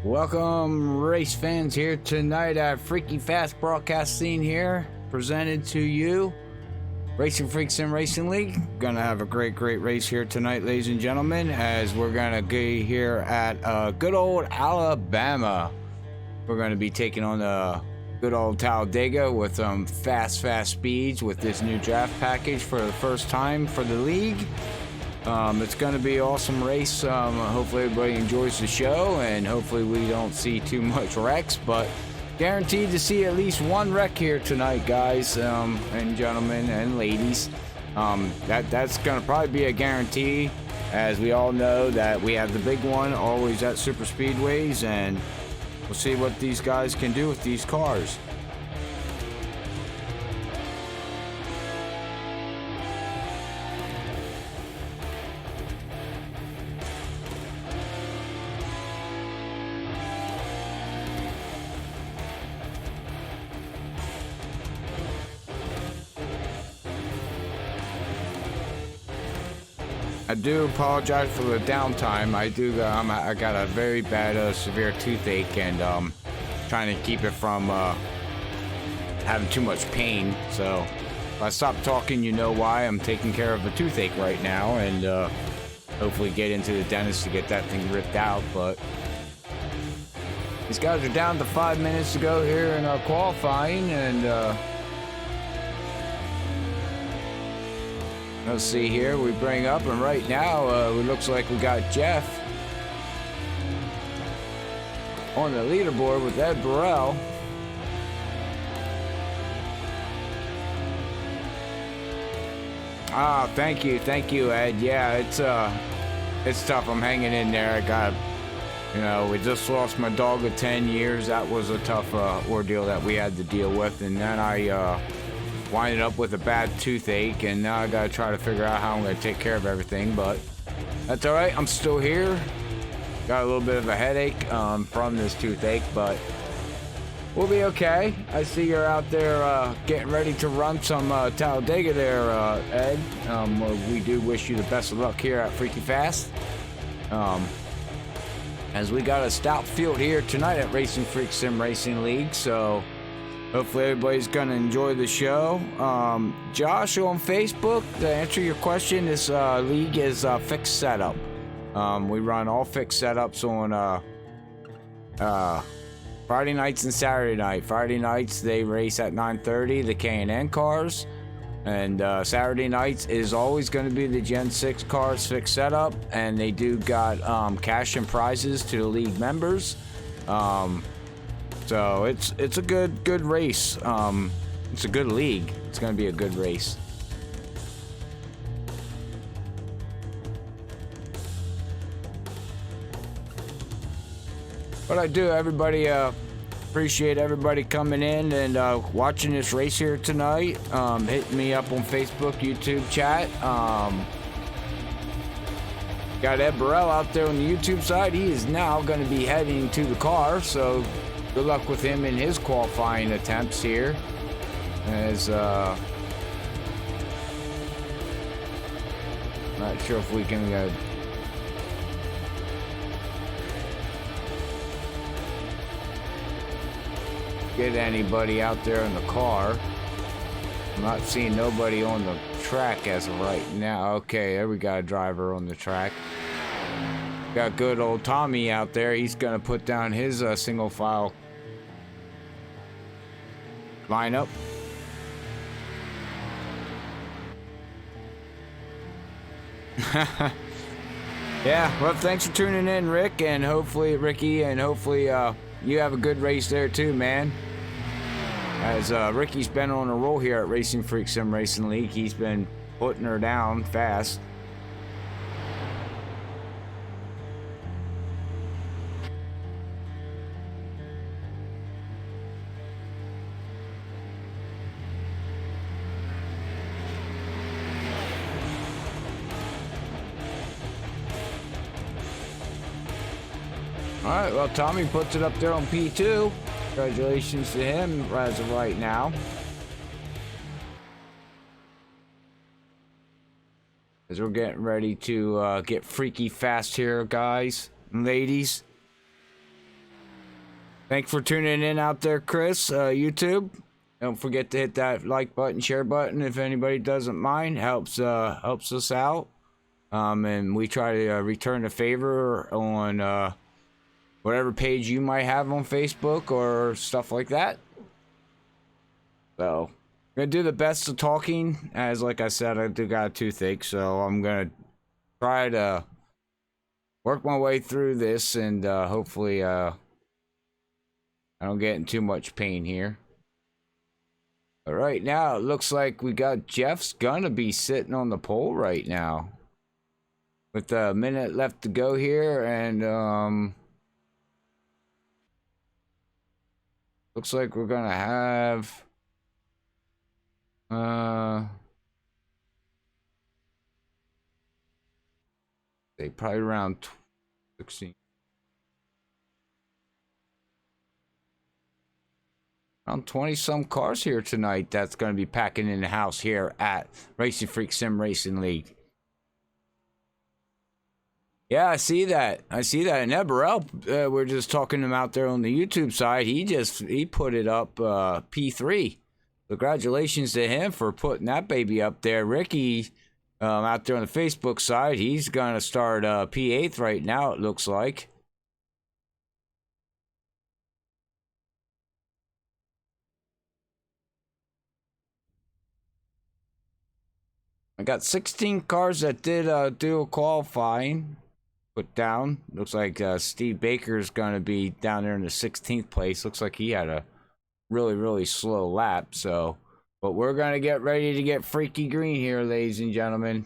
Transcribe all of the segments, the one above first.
Welcome, race fans, here tonight at Freaky Fast broadcast scene here, presented to you, Racinfreeks and Racing League. Gonna have a great race here tonight, ladies and gentlemen, as we're gonna be here at good old Alabama. We're gonna be taking on the good old Talladega with fast speeds with this new draft package for the first time for the league. It's going to be an awesome race. Hopefully everybody enjoys the show, and hopefully we don't see too much wrecks, but guaranteed to see at least one wreck here tonight, guys, and gentlemen and ladies. That's going to probably be a guarantee, as we all know that we have the big one always at super speedways, and we'll see what these guys can do with these cars. I do apologize for the downtime. I got a very bad, severe toothache, and trying to keep it from having too much pain. So if I stop talking, you know why. I'm taking care of a toothache right now, and hopefully get into the dentist to get that thing ripped out. But these guys are down to 5 minutes to go here in our qualifying, and let's see here, we bring up, and right now it looks like we got Jeff on the leaderboard with Ed Burrell. Thank you, Ed. Yeah, it's tough. I'm hanging in there. We just lost my dog of 10 years. That was a tough ordeal that we had to deal with, and then I winded up with a bad toothache, and now I gotta try to figure out how I'm gonna take care of everything, but that's all right. I'm still here. Got a little bit of a headache from this toothache, but we'll be okay. I see you're out there getting ready to run some Talladega there, Ed. We do wish you the best of luck here at Freaky Fast, as we got a stout field here tonight at Racinfreeks Sim Racing League, so hopefully everybody's gonna enjoy the show. Josh on Facebook, to answer your question, this league is fixed setup. We run all fixed setups on Friday nights and Saturday night. Friday nights they race at 9:30, the K&N cars, and Saturday nights is always going to be the Gen 6 cars fixed setup, and they do got cash and prizes to the league members. So it's a good race. It's a good league. It's gonna be a good race. But I do, everybody, appreciate everybody coming in and watching this race here tonight. Hitting me up on Facebook, YouTube chat. Got Ed Burrell out there on the YouTube side. He is now going to be heading to the car, so good luck with him in his qualifying attempts here. As not sure if we can get anybody out there in the car. I'm not seeing nobody on the track as of right now. Okay, there we got a driver on the track. Got good old Tommy out there. He's gonna put down his single file lineup. Yeah, well, thanks for tuning in, Rick, and hopefully Ricky, and hopefully you have a good race there too, man. As Ricky's been on a roll here at Racinfreeks Sim Racing League. He's been putting her down fast. Alright, well, Tommy puts it up there on P2. Congratulations to him as of right now. As we're getting ready to get freaky fast here, guys and ladies. Thanks for tuning in out there, Chris. YouTube. Don't forget to hit that like button, share button if anybody doesn't mind. Helps us out. And we try to return a favor on whatever page you might have on Facebook or stuff like that. So, I'm gonna do the best of talking. As like I said, I do got a toothache, so I'm gonna try to work my way through this and hopefully I don't get in too much pain here. All right, now it looks like we got Jeff's gonna be sitting on the pole right now. With a minute left to go here, and looks like we're gonna have they probably around 16. Around 20 some cars here tonight that's going to be packing in the house here at Racinfreeks Sim Racing League. Yeah, I see that. And Eberl, we're just talking him out there on the YouTube side. He put it up P3. Congratulations to him for putting that baby up there. Ricky out there on the Facebook side, he's going to start P8 right now, it looks like. I got 16 cars that did do a qualifying. Put down. Looks like Steve Baker's going to be down there in the 16th place. Looks like he had a really slow lap. So, but we're going to get ready to get freaky green here, ladies and gentlemen.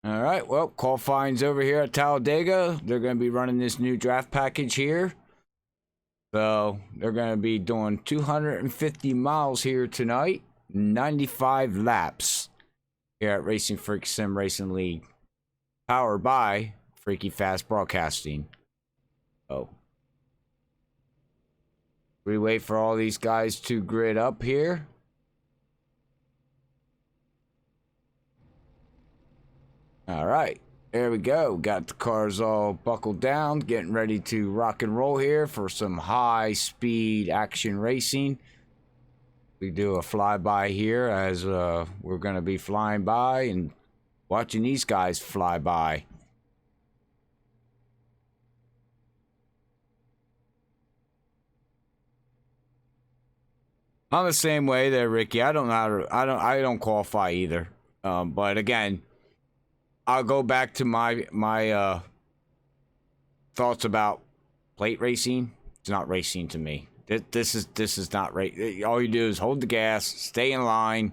All right, well, qualifying's over here at Talladega. They're going to be running this new draft package here. So, they're going to be doing 250 miles here tonight. 95 laps here at Racinfreeks Sim Racing League. Powered by Freaky Fast Broadcasting. Oh. We wait for all these guys to grid up here. Alright. There we go. Got the cars all buckled down. Getting ready to rock and roll here for some high speed action racing. We do a flyby here as we're going to be flying by and watching these guys fly by. I'm the same way there, Ricky. I don't qualify either. But again, I'll go back to my thoughts about plate racing. It's not racing to me. This is not race. All you do is hold the gas, stay in line.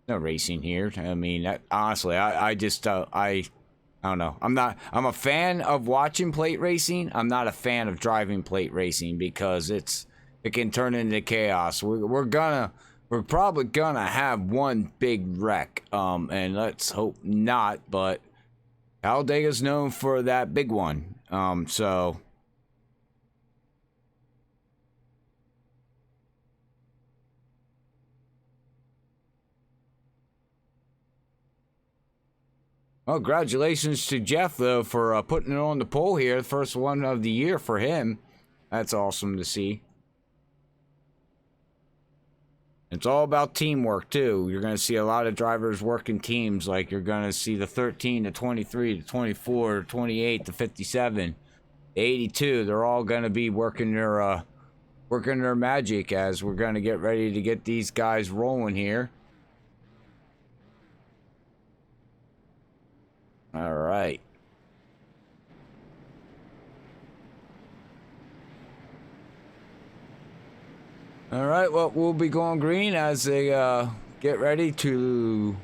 No racing here. I mean, honestly, I just I don't know. I'm a fan of watching plate racing. I'm not a fan of driving plate racing because it can turn into chaos. We're probably gonna have one big wreck. And let's hope not. But Talladega's known for that big one. So. Well, congratulations to Jeff, though, for putting it on the pole here. The first one of the year for him. That's awesome to see. It's all about teamwork, too. You're going to see a lot of drivers working teams. Like, you're going to see the 13, the 23, the 24, the 28, the 57, the 82. They're all going to be working their magic as we're going to get ready to get these guys rolling here. All right. All right, well, we'll be going green as they get ready to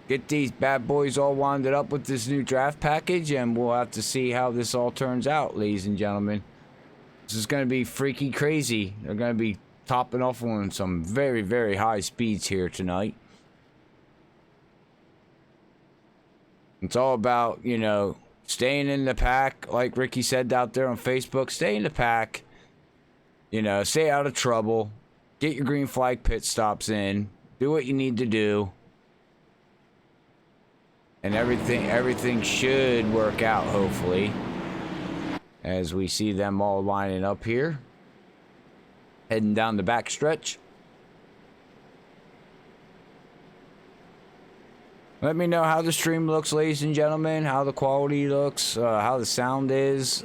get these bad boys all winded up with this new draft package, and we'll have to see how this all turns out, ladies and gentlemen. This is going to be freaky crazy. They're going to be topping off on some very high speeds here tonight. It's all about, you know, staying in the pack, like Ricky said out there on Facebook. Stay in the pack, you know, stay out of trouble, get your green flag pit stops in, do what you need to do, and everything should work out, hopefully. as we see them all lining up here, heading down the back stretch. Let me know how the stream looks, ladies and gentlemen, how the quality looks, how the sound is.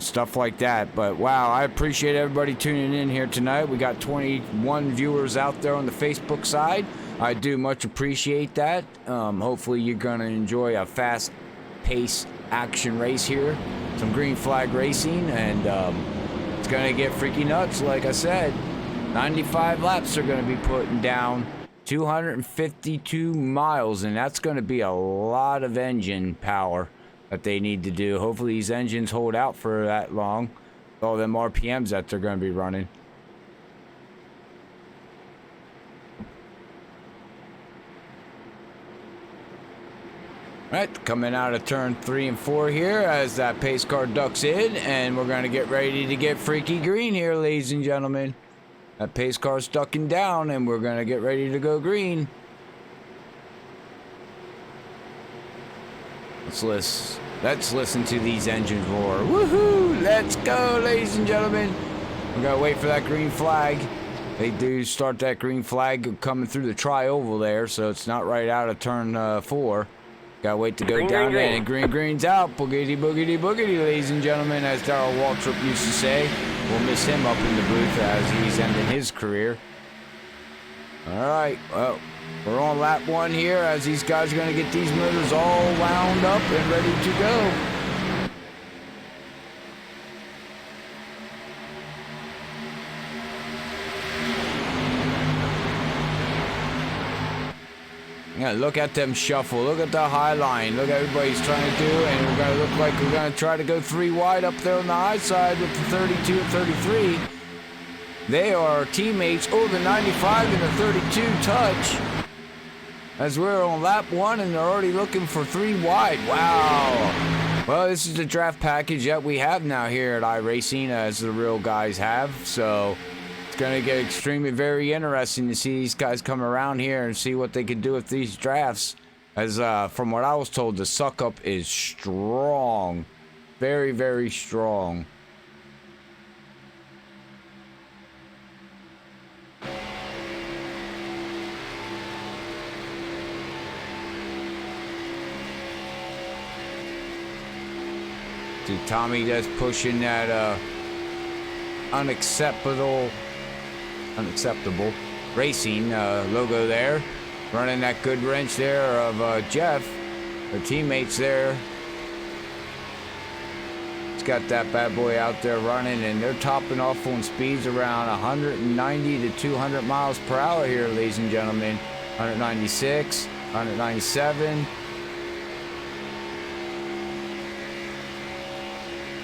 Stuff like that. But wow, I appreciate everybody tuning in here tonight. We got 21 viewers out there on the Facebook side. I do much appreciate that. Hopefully you're gonna enjoy a fast pace action race here, some green flag racing, and it's gonna get freaky nuts. Like I said, 95 laps are gonna be putting down 252 miles, and that's gonna be a lot of engine power that they need to do. Hopefully these engines hold out for that long, all them RPMs that they're going to be running. Right, coming out of turn 3 and 4 here as that pace car ducks in, and we're going to get ready to get freaky green here, ladies and gentlemen. That pace car's ducking down, and we're going to get ready to go green. Let's listen to these engines roar. Woohoo! Let's go, ladies and gentlemen. We're gonna wait for that green flag. They do start that green flag coming through the tri-oval there, so it's not right out of turn 4. Gotta wait to go down there, and green's out. Boogity, boogity, boogity, ladies and gentlemen, as Darrell Waltrip used to say. We'll miss him up in the booth as he's ending his career. All right, well, we're on lap 1 here as these guys are going to get these motors all wound up and ready to go. Yeah, look at them shuffle. Look at the high line. Look at everybody's trying to do, and we're going to look like we're going to try to go 3 wide up there on the high side with the 32 and 33. They are teammates. Oh, the 95 and the 32 touch. As we're on lap 1 and they're already looking for 3 wide. Wow. Well, this is the draft package that we have now here at iRacing, as the real guys have. So it's going to get extremely very interesting to see these guys come around here and see what they can do with these drafts. As from what I was told, the suck up is strong. Very, very strong. Tommy just pushing that unacceptable racing logo there, running that good wrench there of Jeff, their teammates there. It's got that bad boy out there running, and they're topping off on speeds around 190 to 200 miles per hour here, ladies and gentlemen. 196, 197.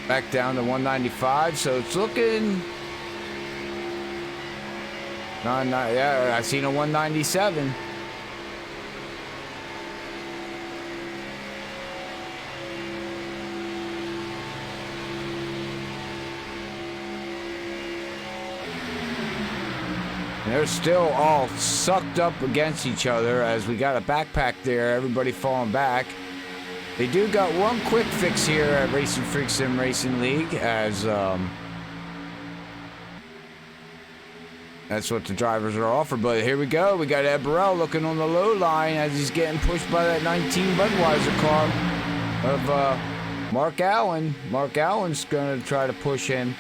Back down to 195, so it's looking... yeah, I seen a 197. And they're still all sucked up against each other as we got a backpack there, everybody falling back. They do got one quick fix here at Racinfreeks Sim Racing League, as that's what the drivers are offered. But here we go. We got Ed Burrell looking on the low line as he's getting pushed by that 19 Budweiser car of Mark Allen. Mark Allen's going to try to push him.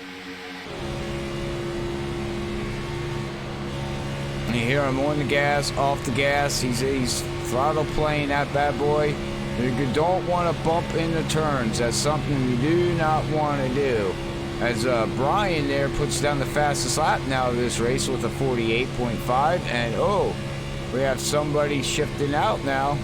And you hear him on the gas, off the gas. He's throttle playing that bad boy. You don't want to bump in the turns. That's something you do not want to do. As Brian there puts down the fastest lap now of this race with a 48.5. And oh, we have somebody shifting out now.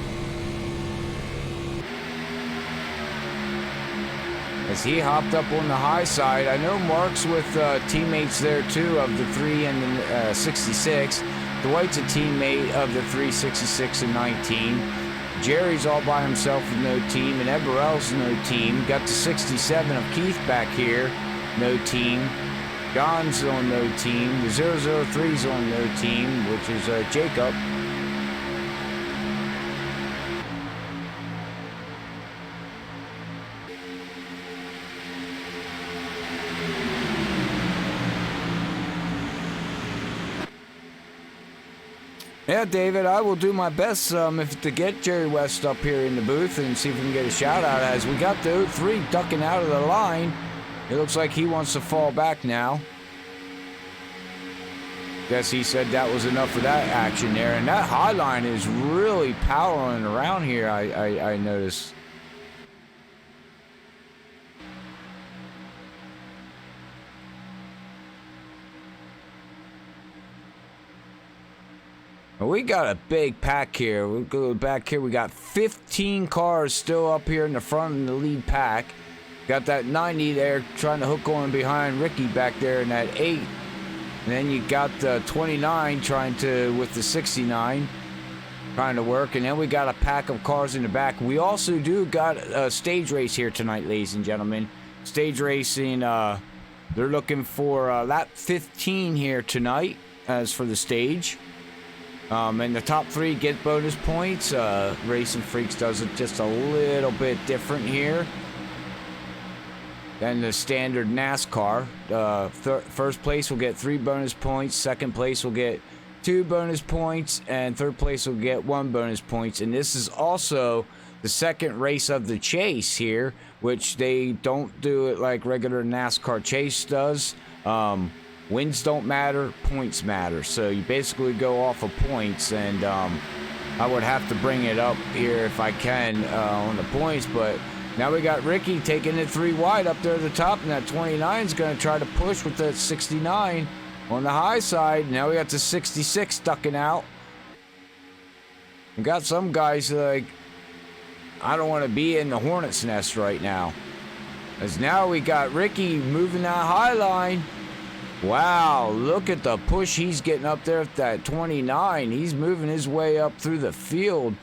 As he hopped up on the high side. I know Mark's with teammates there too of the 3 and the 66. Dwight's a teammate of the 366 and 19. Jerry's all by himself with no team, and Ed Burrell's no team. Got the 67 of Keith back here, no team. John's on no team. The 003's on no team, which is Jacob. Yeah, David, I will do my best to get Jerry West up here in the booth and see if we can get a shout out as we got the 03 ducking out of the line. It looks like he wants to fall back now. Guess he said that was enough for that action there. And that high line is really powering around here, I noticed. We got a big pack here. We'll go back here. We got 15 cars still up here in the front of the lead pack. Got that 90 there trying to hook on behind Ricky back there in that 8. And then you got the 29 trying to, with the 69, trying to work. And then we got a pack of cars in the back. We also do got a stage race here tonight, ladies and gentlemen. Stage racing, they're looking for lap 15 here tonight as for the stage. And the top 3 get bonus points. Racinfreeks does it just a little bit different here than the standard NASCAR. First place will get 3 bonus points. Second place will get 2 bonus points. And third place will get 1 bonus points. And this is also the second race of the chase here, which they don't do it like regular NASCAR chase does. Wins don't matter, points matter. So you basically go off of points, and I would have to bring it up here if I can on the points. But now we got Ricky taking it 3 wide up there at the top, and that 29 is going to try to push with that 69 on the high side. Now we got the 66 ducking out. We got some guys like, I don't want to be in the hornet's nest right now. As now we got Ricky moving that high line. Wow, look at the push he's getting up there at that 29. He's moving his way up through the field,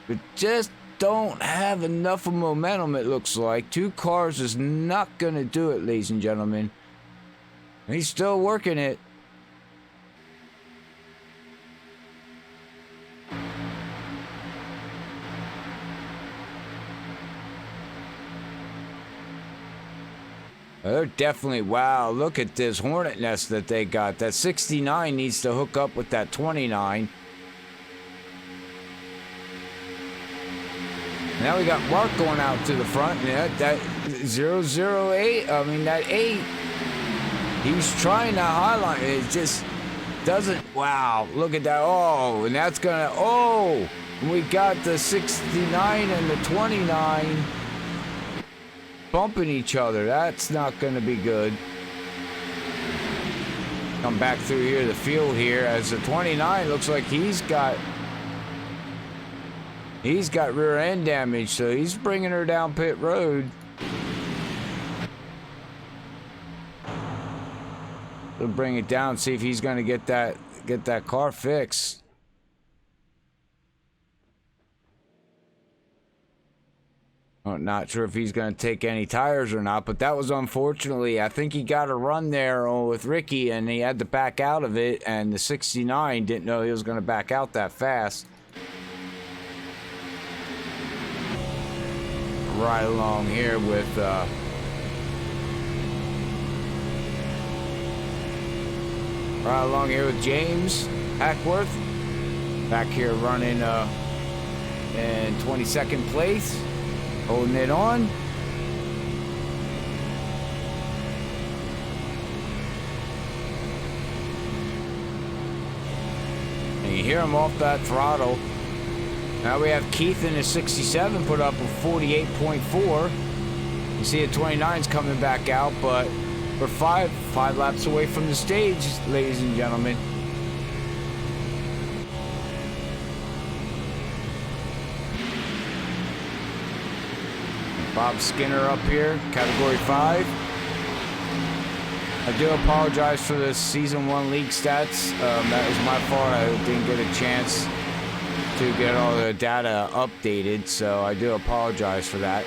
but just don't have enough of momentum, it looks like. 2 cars is not going to do it, ladies and gentlemen. He's still working it. They're definitely, wow, look at this hornet nest that they got. That 69 needs to hook up with that 29. Now we got Mark going out to the front. And that 008, I mean that 8, he's trying to highlight. It just doesn't, wow, look at that. Oh, and that's gonna, oh, we got the 69 and the 29 bumping each other. That's not going to be good. Come back through here, the field here, as the 29 looks like he's got rear end damage, so he's bringing her down pit road. We'll bring it down, see if he's going to get that car fixed. I'm not sure if he's going to take any tires or not, but that was unfortunately, I think he got a run there with Ricky, and he had to back out of it, and the 69 didn't know he was going to back out that fast. Right along here with James Hackworth. Back here running in 22nd place. Holding it on. And you hear him off that throttle. Now we have Keith in his 67 put up a 48.4. You see the 29's coming back out, but we're five laps away from the stage, ladies and gentlemen. Bob Skinner up here, category 5. I do apologize for the season 1 league stats. That was my fault. I didn't get a chance to get all the data updated, so I do apologize for that.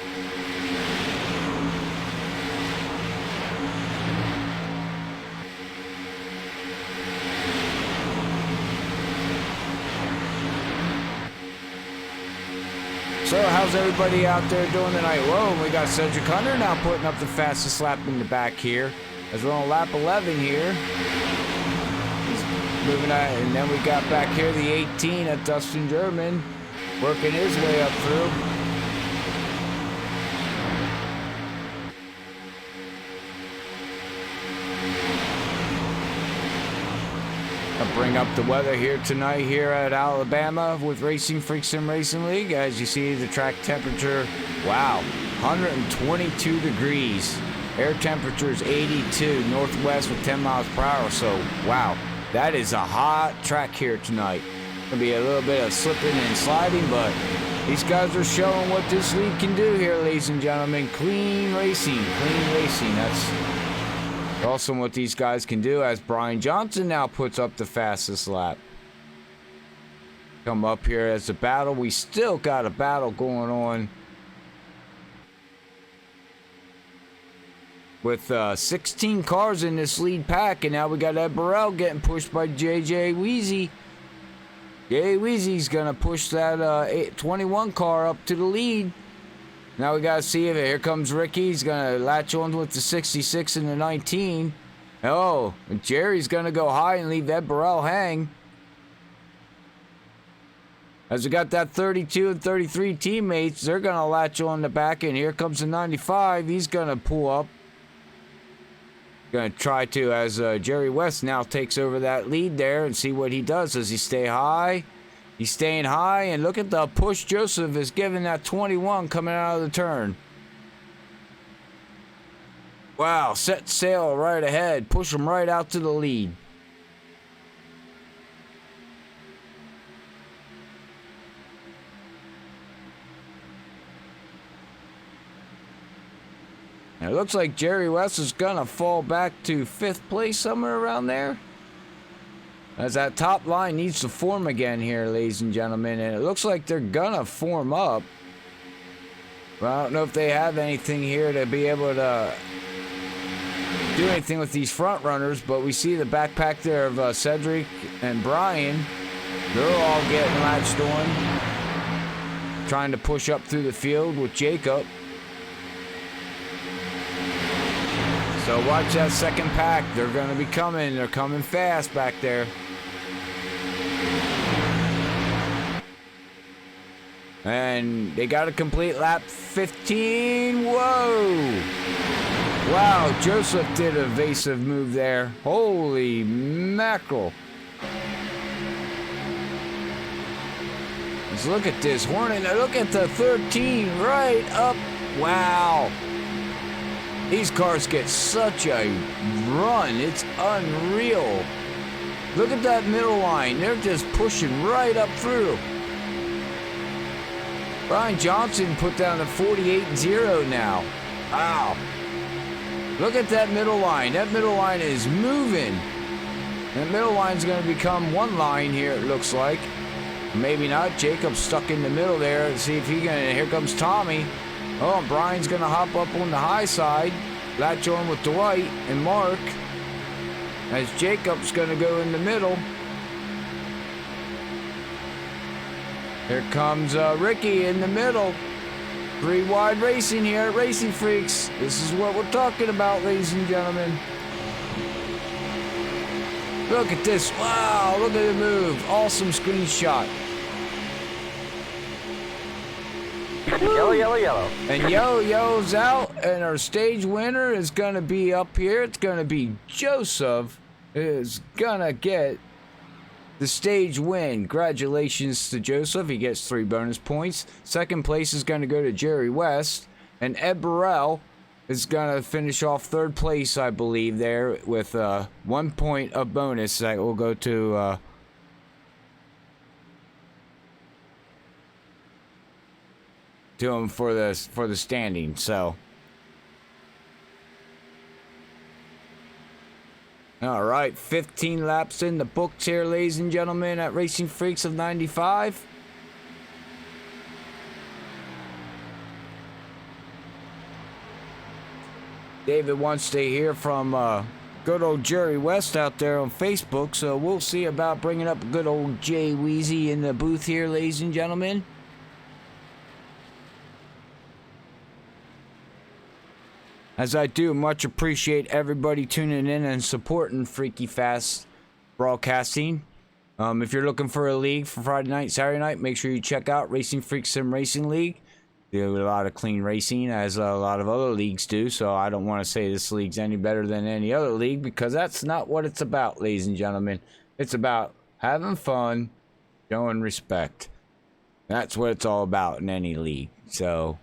So how's everybody out there doing tonight? Whoa, we got Cedric Hunter now putting up the fastest lap in the back here. As we're on lap 11 here. moving on. And then we got back here the 18 at Dustin German, working his way up through. I'll bring up the weather here tonight here at Alabama with Racinfreeks and Racing League. As you see, the track temperature, wow, 122 degrees. Air temperature is 82, northwest with 10 miles per hour. So, wow, that is a hot track here tonight. Gonna be a little bit of slipping and sliding, but these guys are showing what this league can do here, ladies and gentlemen. Clean racing, clean racing. That's awesome what these guys can do, as Brian Johnson now puts up the fastest lap. Come up here as a battle. We still got a battle going on with 16 cars in this lead pack, and now we got Ed Burrell getting pushed by JJ Weezy. Jay Weezy's gonna push that 21 car up to the lead. Now we gotta see if here comes Ricky. He's gonna latch on with the 66 and the 19. Oh, and Jerry's gonna go high and leave Ed Burrell hang. As we got that 32 and 33 teammates, they're gonna latch on the back, and here comes the 95. He's gonna pull up. Gonna try to, as Jerry West now takes over that lead there, and see what he does. Does he stay high? He's staying high, and look at the push Joseph is giving that 21 coming out of the turn. Wow, set sail right ahead. Push him right out to the lead. And it looks like Jerry West is gonna fall back to 5th place, somewhere around there, as that top line needs to form again here, ladies and gentlemen. And it looks like they're gonna form up. Well, I don't know if they have anything here to be able to do anything with these front runners, but we see the backpack there of Cedric and Brian. They're all getting latched on, trying to push up through the field with Jacob. So watch that second pack. They're going to be coming. They're coming fast back there. And they got a complete lap 15. Whoa. Wow, Joseph did an evasive move there. Holy mackerel. Let's look at this Hornet. Now look at the 13 right up. Wow. These cars get such a run. It's unreal. Look at that middle line. They're just pushing right up through. Brian Johnson put down a 48-0 now. Wow. Look at that middle line. That middle line is moving. That middle line's going to become one line here, it looks like. Maybe not. Jacob's stuck in the middle there. Let's see if he can. Here comes Tommy. Oh, and Brian's going to hop up on the high side. Latch on with Dwight and Mark. As Jacob's going to go in the middle. Here comes Ricky in the middle. 3 wide racing here at Racinfreeks. This is what we're talking about, ladies and gentlemen. Look at this. Wow, look at the move. Awesome screenshot. Yellow, yellow, yellow. And Yellow's out, and our stage winner is going to be up here. It's going to be Joseph is going to get the stage win. Congratulations to Joseph. He gets 3 bonus points. Second place is going to go to Jerry West, and Ed Burrell is going to finish off 3rd place, I believe, there with 1 point of bonus that will go to him for the standing. So all right, 15 laps in the books here, ladies and gentlemen, at Racinfreeks of 95. David wants to hear from good old Jerry West out there on Facebook, so we'll see about bringing up good old Jay Weezy in the booth here, ladies and gentlemen. As I do much appreciate everybody tuning in and supporting Freaky Fast Broadcasting. If you're looking for a league for Friday night, Saturday night, make sure you check out Racinfreeks Sim Racing League. They do a lot of clean racing, as a lot of other leagues do. So I don't want to say this league's any better than any other league, because that's not what it's about, ladies and gentlemen. It's about having fun, showing respect. That's what it's all about in any league. So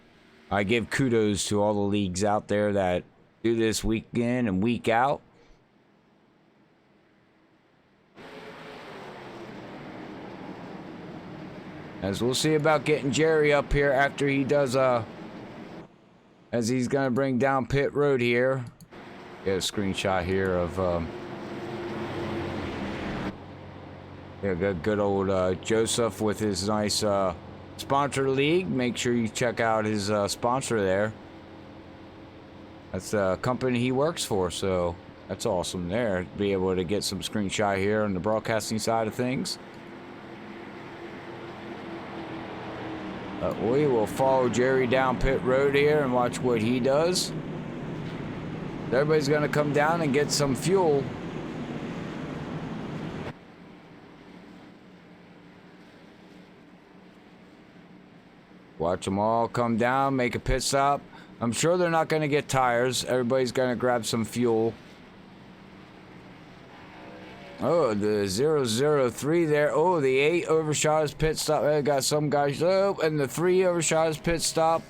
I give kudos to all the leagues out there that do this week in and week out. As we'll see about getting Jerry up here after he does, as he's going to bring down pit road here. Get a screenshot here of, yeah, good old Joseph with his nice sponsor league. Make sure you check out his sponsor there. That's the company he works for, so that's awesome there. Be able to get some screenshot here on the broadcasting side of things. We will follow Jerry down pit road here and watch what he does. Everybody's going to come down and get some fuel. Watch them all come down, make a pit stop. I'm sure they're not going to get tires. Everybody's going to grab some fuel. Oh, the 003 there. Oh, the 8 overshot his pit stop. I got some guys. Oh, and the 3 overshot his pit stop.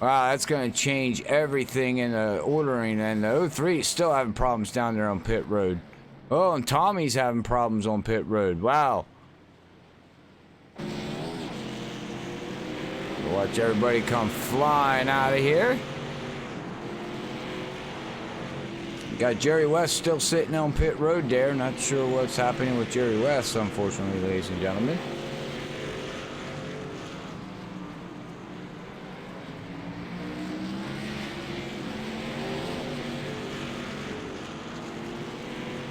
Wow, that's going to change everything in the ordering. And the 03 is still having problems down there on pit road. Oh, and Tommy's having problems on pit road. Wow. Watch everybody come flying out of here. Got Jerry West still sitting on pit road there. Not sure what's happening with Jerry West, unfortunately, ladies and gentlemen.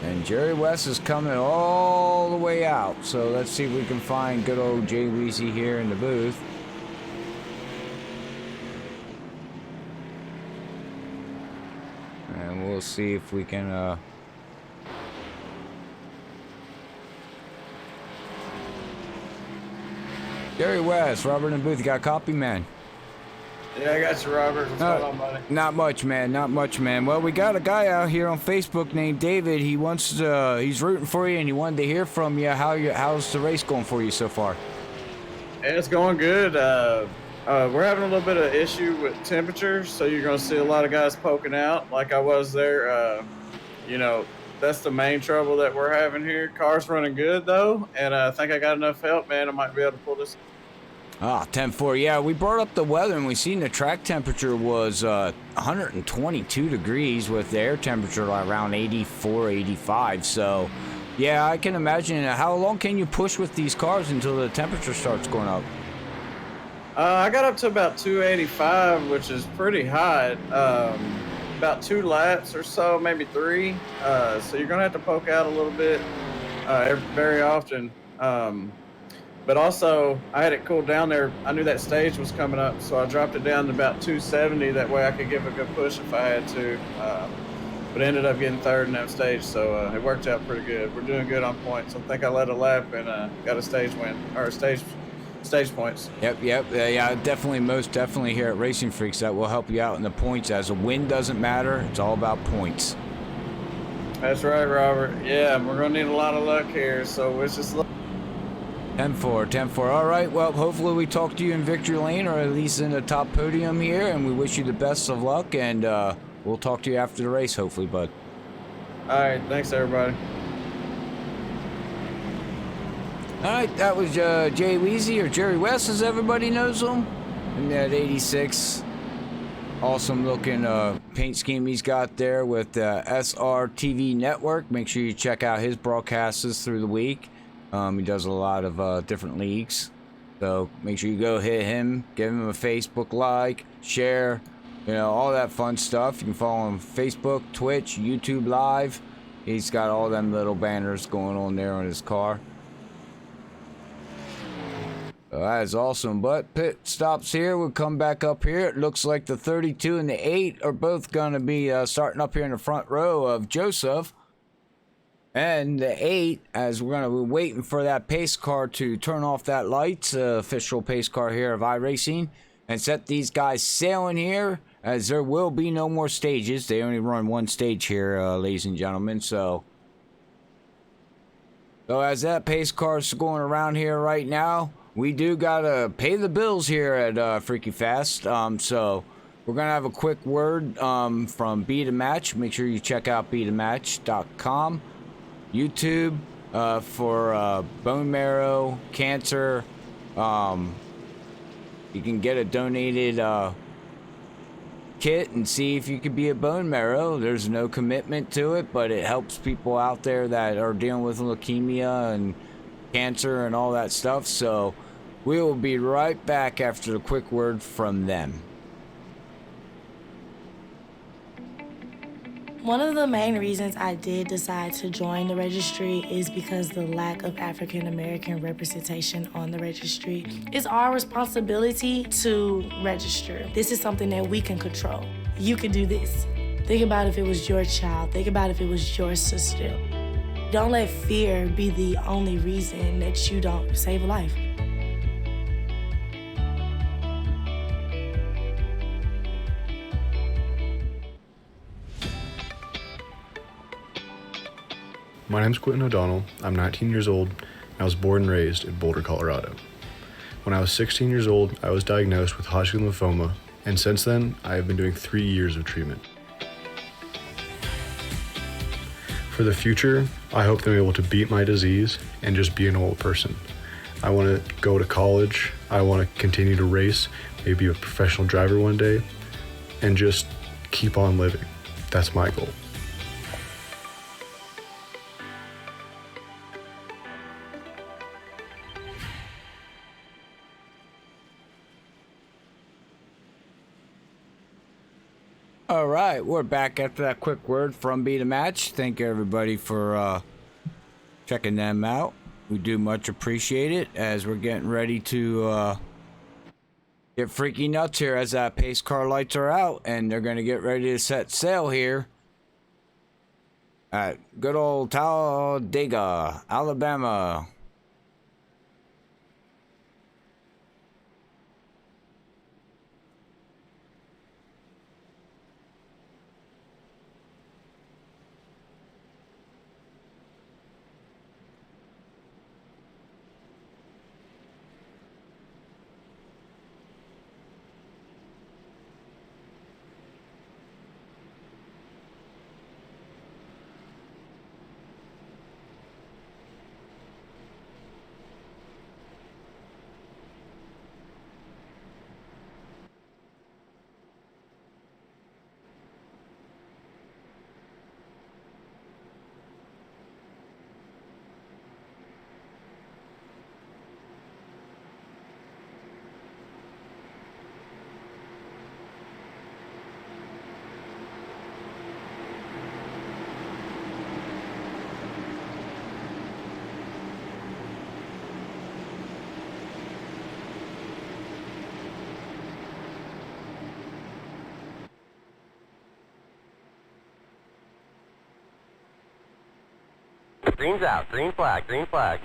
And Jerry West is coming all the way out. So let's see if we can find good old Jay Weezy here in the booth. And we'll see if we can Jerry West, Robert in the booth. You got a copy, man? Yeah, I got you, Robert. What's going on, buddy? Not much, man. Not much, man. Well, we got a guy out here on Facebook named David. He wants to, he's rooting for you, and he wanted to hear from you. How's the race going for you so far? Yeah, it's going good. We're having a little bit of issue with temperature, so you're going to see a lot of guys poking out like I was there. You know, that's the main trouble that we're having here. Car's running good, though, and I think I got enough help, man. I might be able to pull this. Ah, 10-4. Yeah, we brought up the weather, and we seen the track temperature was 122 degrees with the air temperature around 84, 85. So, yeah, I can imagine. How long can you push with these cars until the temperature starts going up? I got up to about 285, which is pretty high. About 2 laps or so, maybe 3. So you're going to have to poke out a little bit very often. But also, I had it cooled down there. I knew that stage was coming up, so I dropped it down to about 270. That way I could give a good push if I had to. But I ended up getting third in that stage, so it worked out pretty good. We're doing good on points. I think I led a lap and got a stage win, or stage points. Yep. Yeah, definitely, most definitely here at Racinfreeks, that will help you out in the points. As a win doesn't matter, it's all about points. That's right, Robert. Yeah, we're going to need a lot of luck here, so it's just 10-4. All right, well, hopefully we talk to you in victory lane, or at least in the top podium here, and we wish you the best of luck, and we'll talk to you after the race, hopefully, bud. All right, thanks, everybody. All right, that was Jay Weezy, or Jerry West, as everybody knows him, in that 86. Awesome looking paint scheme he's got there with SRTV Network. Make sure you check out his broadcasts through the week. He does a lot of different leagues. So make sure you go hit him, give him a Facebook like, share, you know, all that fun stuff. You can follow him on Facebook, Twitch, YouTube Live. He's got all them little banners going on there on his car. So that is awesome. But pit stops here. We'll come back up here. It looks like the 32 and the 8 are both going to be starting up here in the front row of Joseph. And the 8, as we're going to be waiting for that pace car to turn off that lights, official pace car here of iRacing, and set these guys sailing here, as there will be no more stages. They only run one stage here, ladies and gentlemen. So as that pace car is going around here right now, we do got to pay the bills here at Freaky Fast. So we're going to have a quick word from Beat a Match. Make sure you check out beatamatch.com. YouTube for bone marrow cancer. You can get a donated kit and see if you could be a bone marrow. There's no commitment to it, but it helps people out there that are dealing with leukemia and cancer and all that stuff. So we will be right back after the quick word from them. One of the main reasons I did decide to join the registry is because the lack of African American representation on the registry. It's our responsibility to register. This is something that we can control. You can do this. Think about if it was your child. Think about if it was your sister. Don't let fear be the only reason that you don't save a life. My name's Quentin O'Donnell. I'm 19 years old, and I was born and raised in Boulder, Colorado. When I was 16 years old, I was diagnosed with Hodgkin lymphoma, and since then, I have been doing 3 years of treatment. For the future, I hope to be able to beat my disease and just be a normal person. I want to go to college, I want to continue to race, maybe be a professional driver one day, and just keep on living. That's my goal. All right, we're back after that quick word from Beat a Match. Thank you, everybody, for checking them out. We do much appreciate it as we're getting ready to get freaky nuts here as that pace car lights are out, and they're going to get ready to set sail here at good old Talladega, Alabama. Green's out. Green flag. Green flag.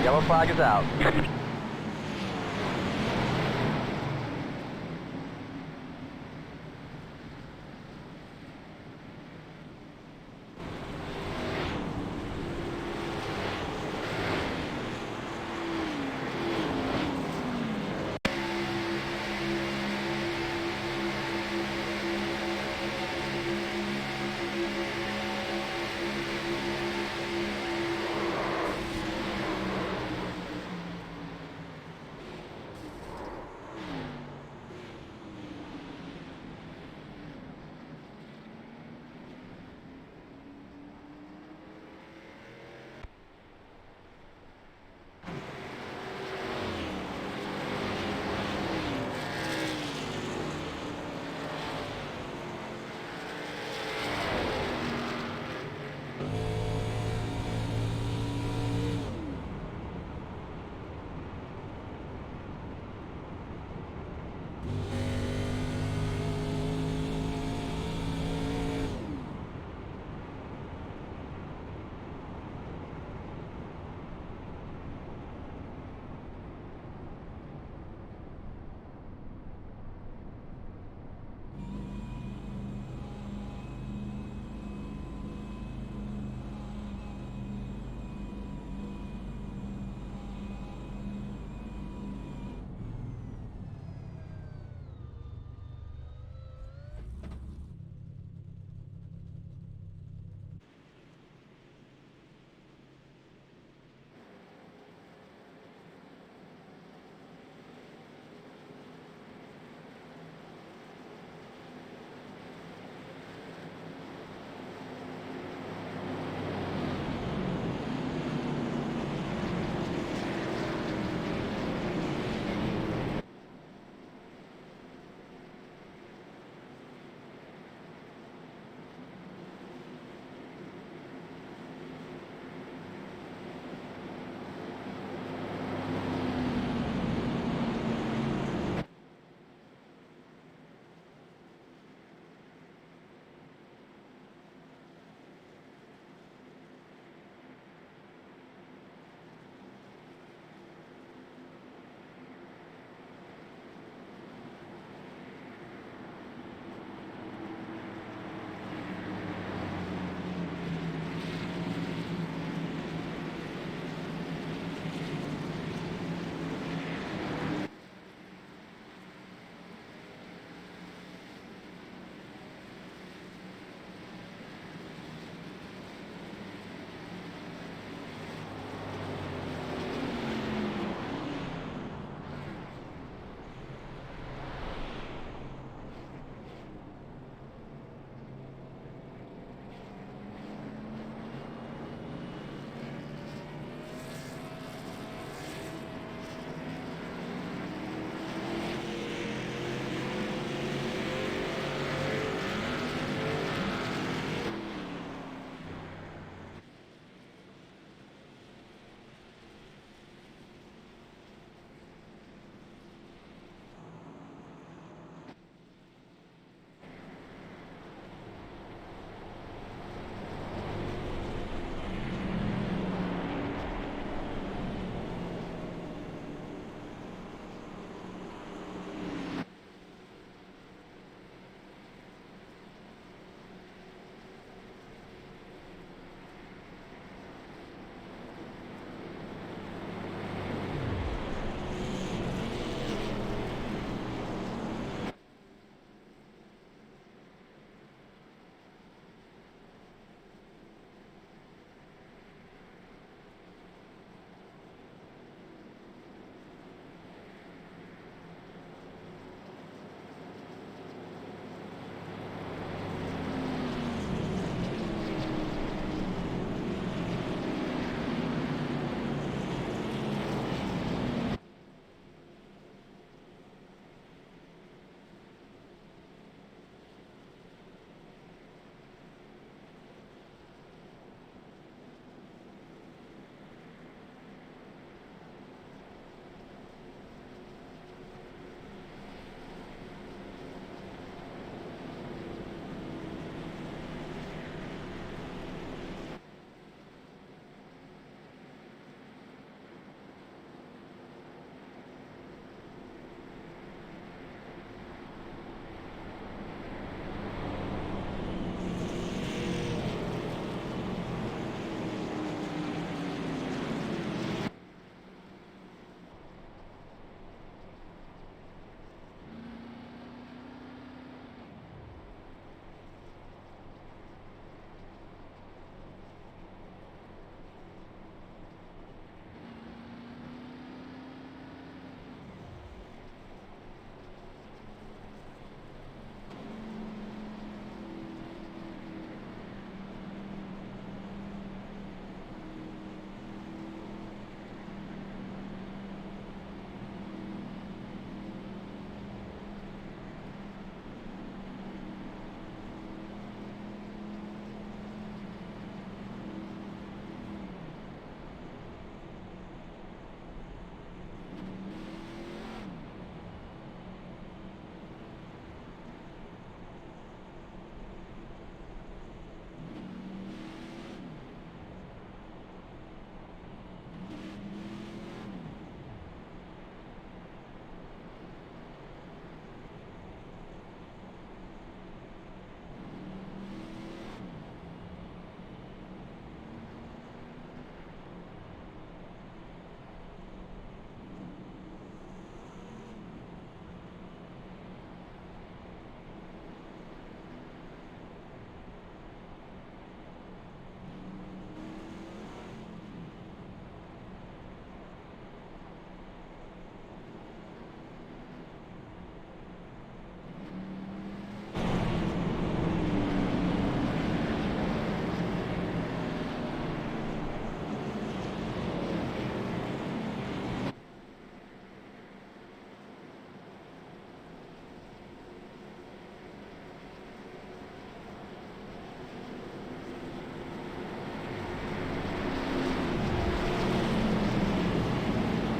Yellow flag is out.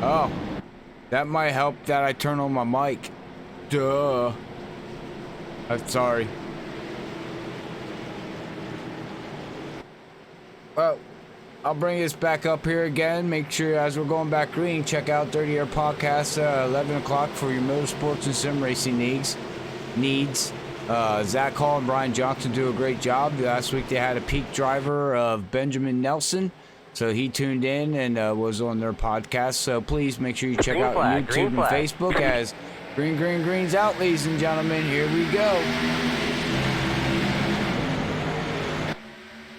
Oh, that might help that I turn on my mic. Duh. I'm sorry. Well, I'll bring this back up here again. Make sure as we're going back green, check out Dirty Air Podcast 11 o'clock for your motorsports and sim racing needs. Zach Hall and Brian Johnson do a great job. Last week they had a peak driver of Benjamin Nelson. So he tuned in and was on their podcast. So please make sure you check out YouTube and Facebook as Green's out, ladies and gentlemen. Here we go.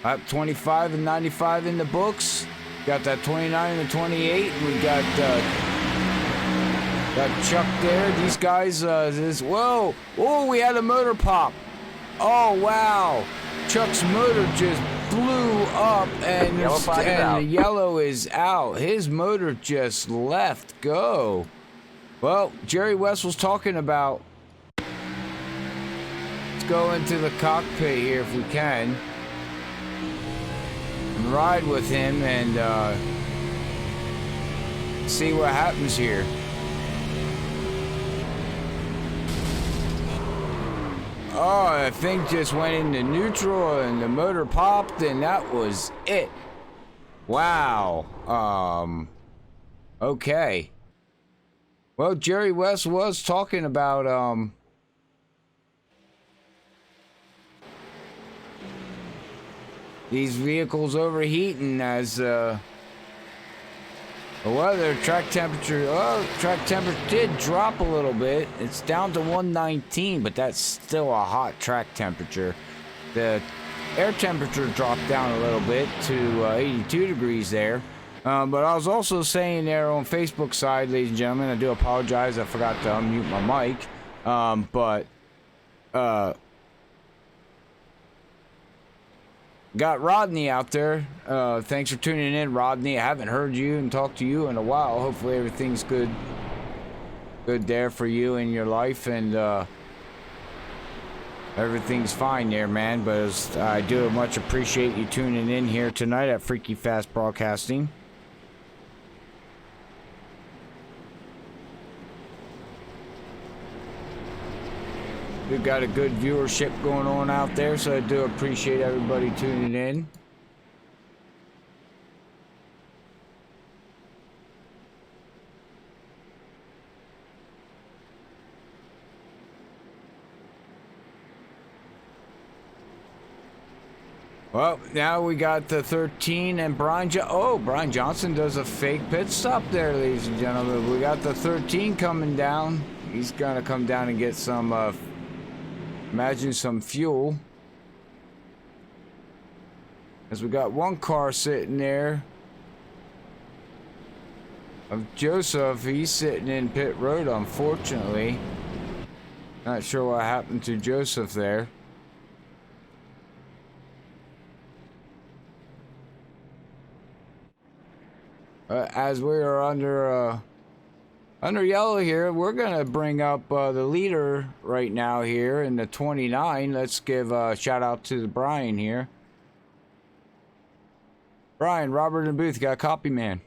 Up 25 and 95 in the books. Got that 29 and 28. We got Chuck there. These guys, whoa, we had a motor pop. Oh, wow. Chuck's motor just blew up and the yellow is out. His motor just left go. Well, Jerry West was talking about, let's go into the cockpit here if we can and ride with him and see what happens here. Oh, the thing just went into neutral and the motor popped and that was it. Wow. Okay. Well, Jerry West was talking about, these vehicles overheating as, weather, track temperature did drop a little bit. It's down to 119, but that's still a hot track temperature. The air temperature dropped down a little bit to 82 degrees there. But I was also saying there on Facebook side, ladies and gentlemen, I do apologize, I forgot to unmute my mic. Got Rodney out there. Thanks for tuning in, Rodney. I haven't heard you and talked to you in a while. Hopefully everything's good there for you in your life, and everything's fine there, man. But I do much appreciate you tuning in here tonight at Freaky Fast Broadcasting. We've got a good viewership going on out there, so I do appreciate everybody tuning in. Well, now we got the 13 and Brian Johnson does a fake pit stop there, ladies and gentlemen. We got the 13 coming down. He's gonna come down and get some imagine some fuel, as we got one car sitting there of Joseph. He's sitting in pit road, unfortunately. Not sure what happened to Joseph there. As we are under yellow here, we're gonna bring up the leader right now here in the 29. Let's give a shout out to the Brian here. Brian, Robert in the booth, got a copy, man.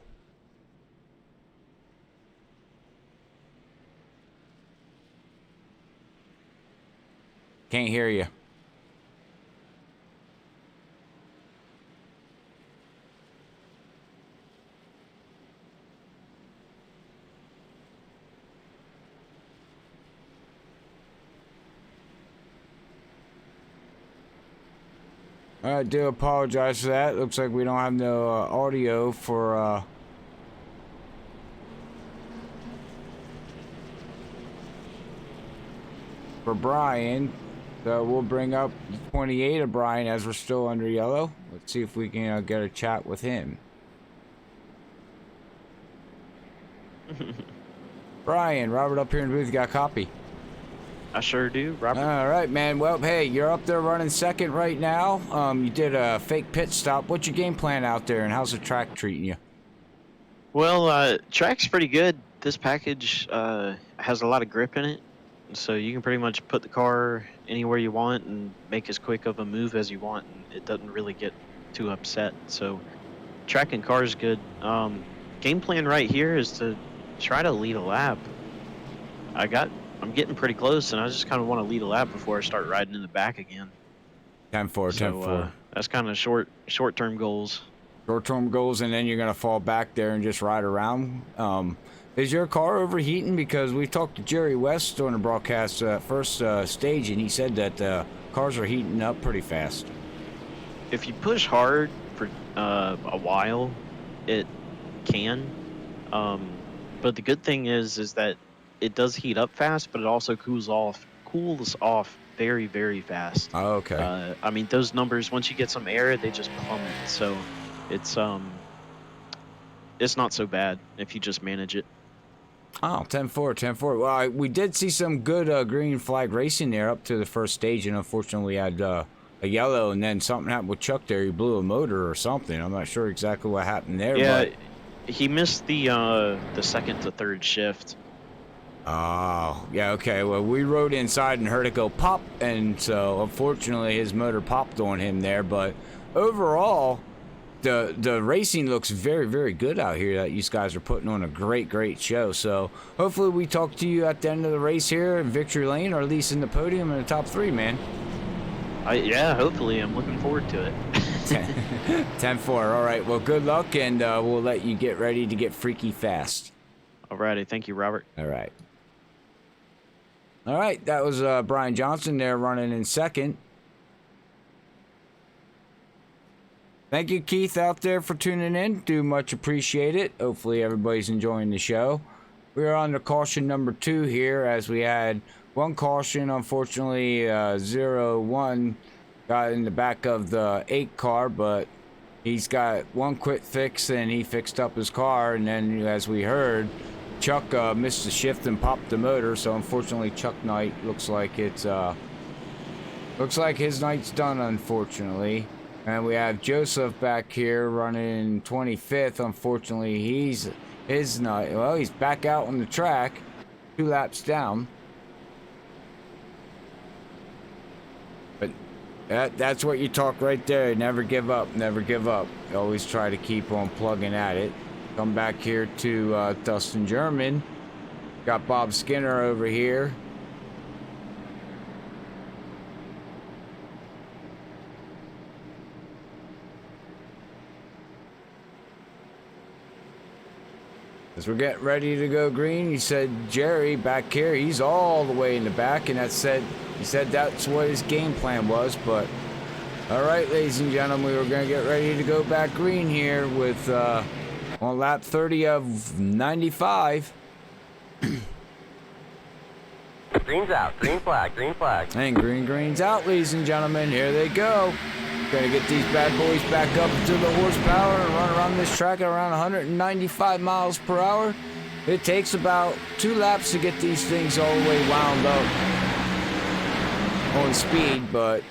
Can't hear you. I do apologize for that. Looks like we don't have no audio for Brian. So we'll bring up 28 of Brian as we're still under yellow. Let's see if we can get a chat with him. Brian, Robert up here in the booth, got a copy. I sure do, Robert. All right, man. Well, hey, you're up there running second right now. You did a fake pit stop. What's your game plan out there, and how's the track treating you? Well, track's pretty good. This package has a lot of grip in it, so you can pretty much put the car anywhere you want and make as quick of a move as you want, and it doesn't really get too upset. So track and car is good. Game plan right here is to, try to lead a lap. I'm getting pretty close, and I just kind of want to lead a lap before I start riding in the back again. 10-4, So 10-4. that's kind of short-term goals. Short-term goals, and then you're gonna fall back there and just ride around. Is your car overheating? Because we talked to Jerry West on the broadcast first stage, and he said that cars are heating up pretty fast. If you push hard for a while, it can. But the good thing is that it does heat up fast, but it also cools off very, very fast. Oh, okay. I mean, those numbers, once you get some air, they just plummet. So it's not so bad if you just manage it. Oh, 10-4, 10-4. Well, we did see some good green flag racing there up to the first stage, and unfortunately we had a yellow, and then something happened with Chuck there. He blew a motor or something. I'm not sure exactly what happened there. Yeah, but... he missed the second to third shift. Oh, yeah, okay. Well, we rode inside and heard it go pop, and so unfortunately his motor popped on him there. But overall, the racing looks very, very good out here. That you guys are putting on a great show. So hopefully we talk to you at the end of the race here in victory lane, or at least in the podium in the top 3, man. Yeah, hopefully. I'm looking forward to it. 10-4. All right. Well, good luck, and we'll let you get ready to get freaky fast. Alrighty. Thank you, Robert. All right. All right. That was Brian Johnson there running in second. Thank you, Keith, out there for tuning in. Do much appreciate it. Hopefully everybody's enjoying the show. We're on to caution number 2 here, as we had one caution. Unfortunately, 0-1 got in the back of the 8 car, but he's got one quick fix, and he fixed up his car. And then, as we heard, Chuck missed the shift and popped the motor. So unfortunately, Chuck Knight looks like his night's done, unfortunately. And we have Joseph back here running 25th. Unfortunately, he's back out on the track, 2 laps down. But that's what you talk right there. Never give up. Never give up. You always try to keep on plugging at it. Come back here to Dustin German. Got Bob Skinner over here. As we're getting ready to go green, he said Jerry back here, he's all the way in the back, and he said that's what his game plan was. But all right, ladies and gentlemen, we're gonna get ready to go back green here with on lap 30 of 95. Green's out. Green flag. Green flag. And green's out, ladies and gentlemen. Here they go. Gonna get these bad boys back up to the horsepower and run around this track at around 195 miles per hour. It takes about 2 laps to get these things all the way wound up on speed, but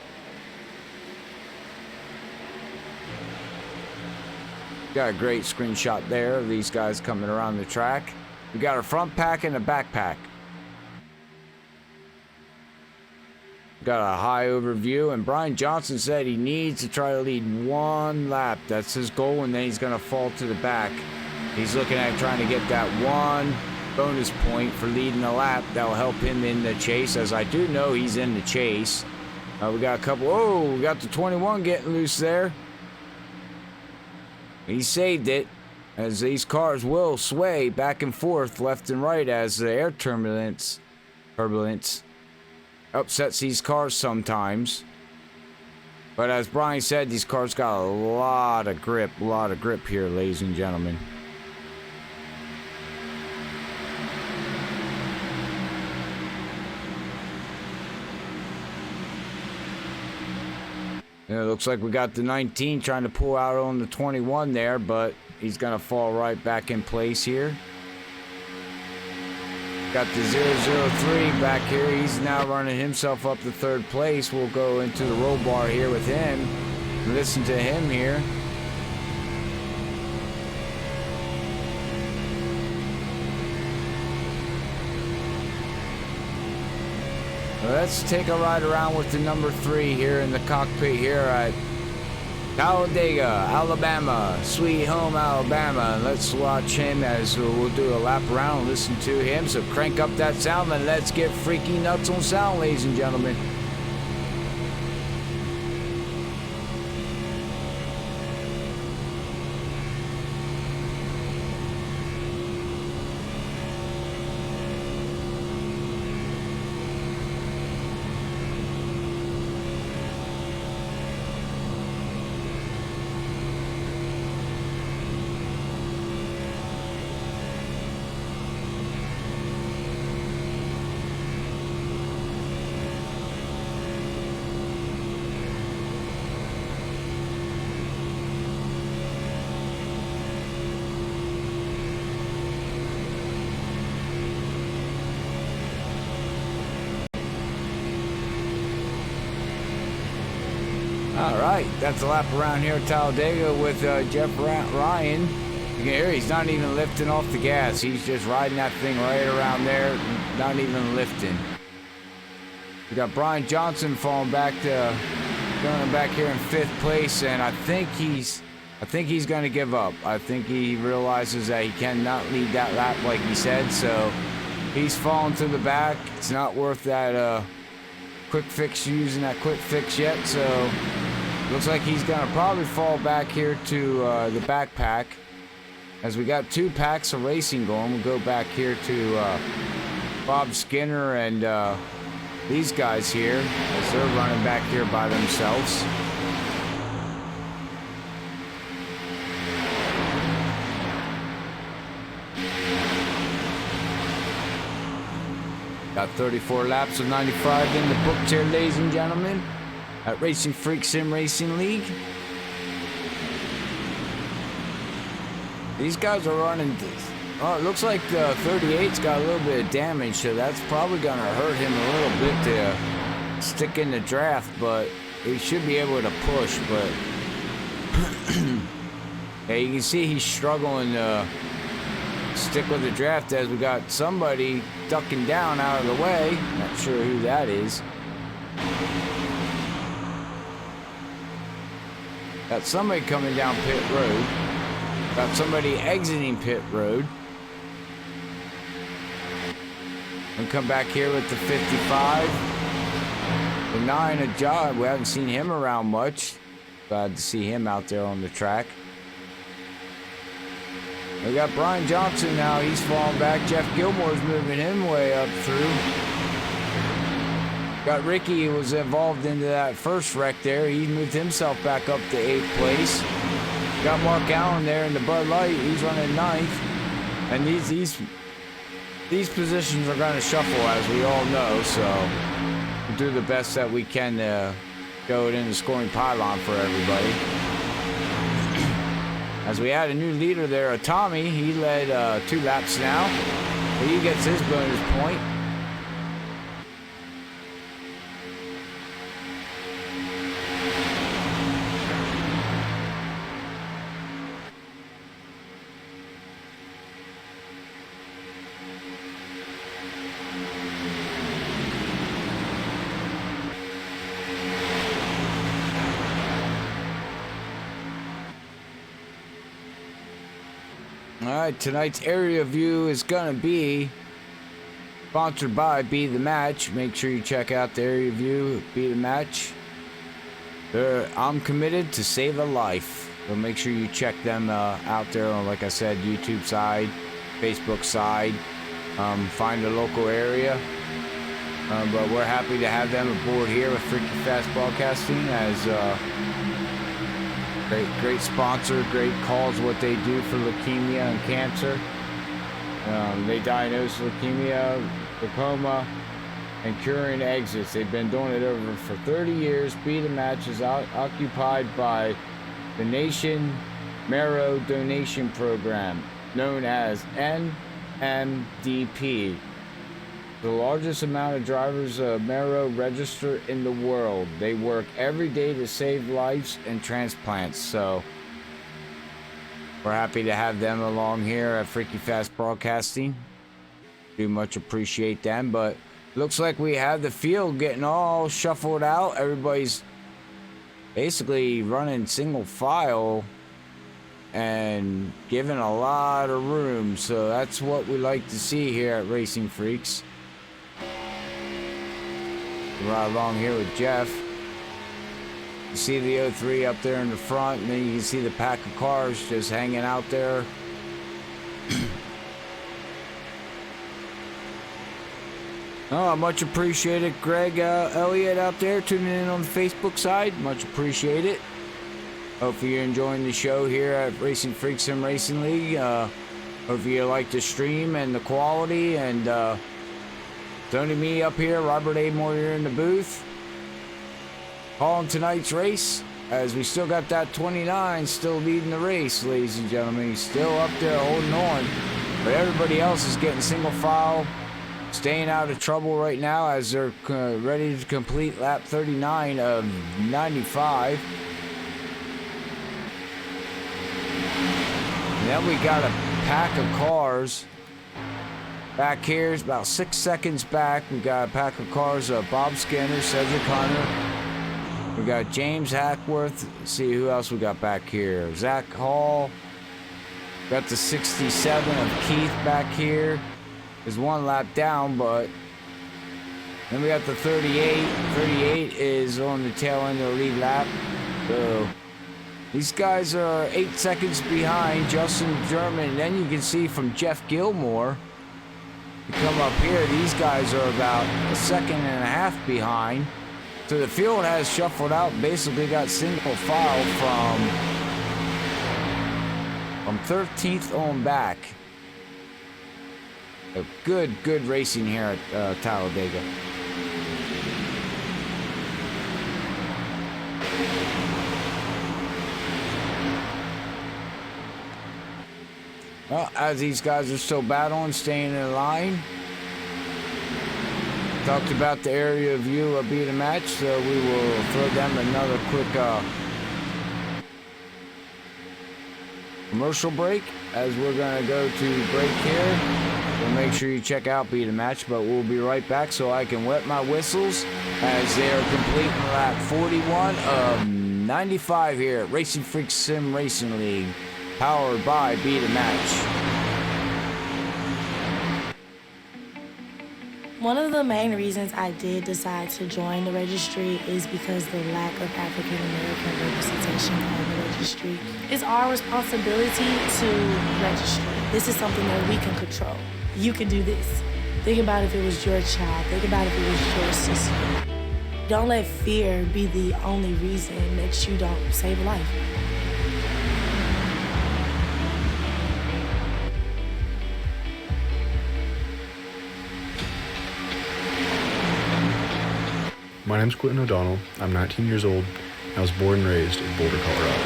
got a great screenshot there of these guys coming around the track. We got a front pack and a back pack. Got a high overview, and Brian Johnson said he needs to try to lead 1 lap. That's his goal, and then he's going to fall to the back. He's looking at trying to get that 1 bonus point for leading a lap. That will help him in the chase, as I do know he's in the chase. We got a couple. Oh, we got the 21 getting loose there. He saved it, as these cars will sway back and forth, left and right, as the air turbulence upsets these cars sometimes. But as Brian said, these cars got a lot of grip here, ladies and gentlemen. It looks like we got the 19 trying to pull out on the 21 there, but he's gonna fall right back in place here. Got the 003 back here. He's now running himself up to 3rd place. We'll go into the roll bar here with him. Listen to him here. Let's take a ride around with the number 3 here in the cockpit here at Talladega, Alabama, sweet home Alabama. Let's watch him as we'll do a lap around and listen to him. So crank up that sound and let's get freaky nuts on sound, ladies and gentlemen. All right, that's a lap around here at Talladega with Jeff Ryan. You can hear he's not even lifting off the gas. He's just riding that thing right around there, not even lifting. We got Brian Johnson falling back to going back here in 5th place, and I think he's going to give up. I think he realizes that he cannot lead that lap like he said, so he's falling to the back. It's not worth that quick fix, using that quick fix yet, so looks like he's gonna probably fall back here to the backpack, as we got 2 packs of racing going. We'll go back here to Bob Skinner and these guys here as they're running back here by themselves. Got 34 laps of 95 in the books here, ladies and gentlemen, at Racinfreeks Sim Racing League. These guys are running this. Oh, it looks like the 38's got a little bit of damage, so that's probably going to hurt him a little bit to stick in the draft, but he should be able to push. But yeah, you can see he's struggling to stick with the draft as we got somebody ducking down out of the way. Not sure who that is. Got somebody coming down pit road. Got somebody exiting pit road. And come back here with the 55. The 9 of John. We haven't seen him around much. Glad to see him out there on the track. We got Brian Johnson now. He's falling back. Jeff Gilmore's moving him way up through. Got Ricky, who was involved into that first wreck there. He moved himself back up to 8th place. Got Mark Allen there in the Bud Light. He's running 9th. And these positions are going to shuffle, as we all know. So we'll do the best that we can to go in the scoring pylon for everybody. As we add a new leader there, Tommy. He led 2 laps now. He gets his bonus point. Alright, tonight's area view is gonna be sponsored by Be The Match. Make sure you check out the area view, Be The Match. I'm committed to save a life. So make sure you check them out there on, like I said, YouTube side, Facebook side. Find a local area. But we're happy to have them aboard here with Freaky Fast Broadcasting as great sponsor, great cause what they do for leukemia and cancer. They diagnose leukemia, lymphoma, and curing exits. They've been doing it over for 30 years. Be The Match is occupied by the Nation Marrow Donation Program, known as NMDP. The largest amount of drivers marrow register in the world. They work every day to save lives and transplants. So we're happy to have them along here at Freaky Fast Broadcasting. Do much appreciate them. But looks like we have the field getting all shuffled out. Everybody's basically running single file and giving a lot of room. So that's what we like to see here at Racinfreeks. Right along here with Jeff. You see the 03 up there in the front, and then you can see the pack of cars just hanging out there. Oh, much appreciated, Greg Elliott out there tuning in on the Facebook side. Much appreciated. Hopefully you're enjoying the show here at Racinfreeks Sim Racing League. Hopefully you like the stream and the quality. And Tony me up here, Robert A. Moore here in the booth. Calling tonight's race, as we still got that 29 still leading the race, ladies and gentlemen. He's still up there holding on. But everybody else is getting single file, staying out of trouble right now as they're ready to complete lap 39 of 95. And then we got a pack of cars back here. It's about 6 seconds back. We got a pack of cars of Bob Skinner, Cedric Hunter. We got James Hackworth. Let's see who else we got back here. Zach Hall. Got the 67 of Keith back here. Is one lap down, but then we got the 38. 38 is on the tail end of the lead lap. So these guys are 8 seconds behind Justin German. And then you can see from Jeff Gilmore, you come up here, these guys are about a second and a half behind. So the field has shuffled out, basically got single file from 13th on back. A good racing here at Talladega. Well, as these guys are still battling, staying in line. Talked about the area view of beat a match, so we will throw them another quick commercial break as we're going to go to break here. So make sure you check out Beat a Match, but we'll be right back so I can wet my whistles as they are completing lap 41 of 95 here at Racinfreeks Sim Racing League, powered by Beat a Match. One of the main reasons I did decide to join the registry is because the lack of African American representation on the registry. It's our responsibility to register. This is something that we can control. You can do this. Think about if it was your child. Think about if it was your sister. Don't let fear be the only reason that you don't save a life. My name's Quentin O'Donnell. I'm 19 years old. I was born and raised in Boulder, Colorado.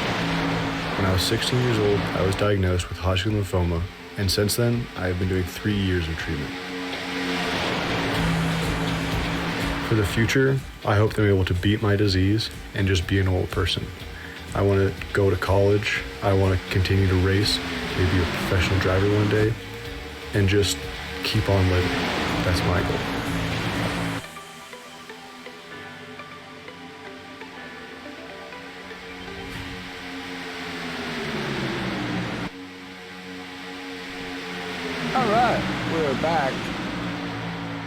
When I was 16 years old, I was diagnosed with Hodgkin lymphoma, and since then, I have been doing 3 years of treatment. For the future, I hope to be able to beat my disease and just be a normal person. I want to go to college. I want to continue to race, maybe be a professional driver one day, and just keep on living. That's my goal. All right, we're back.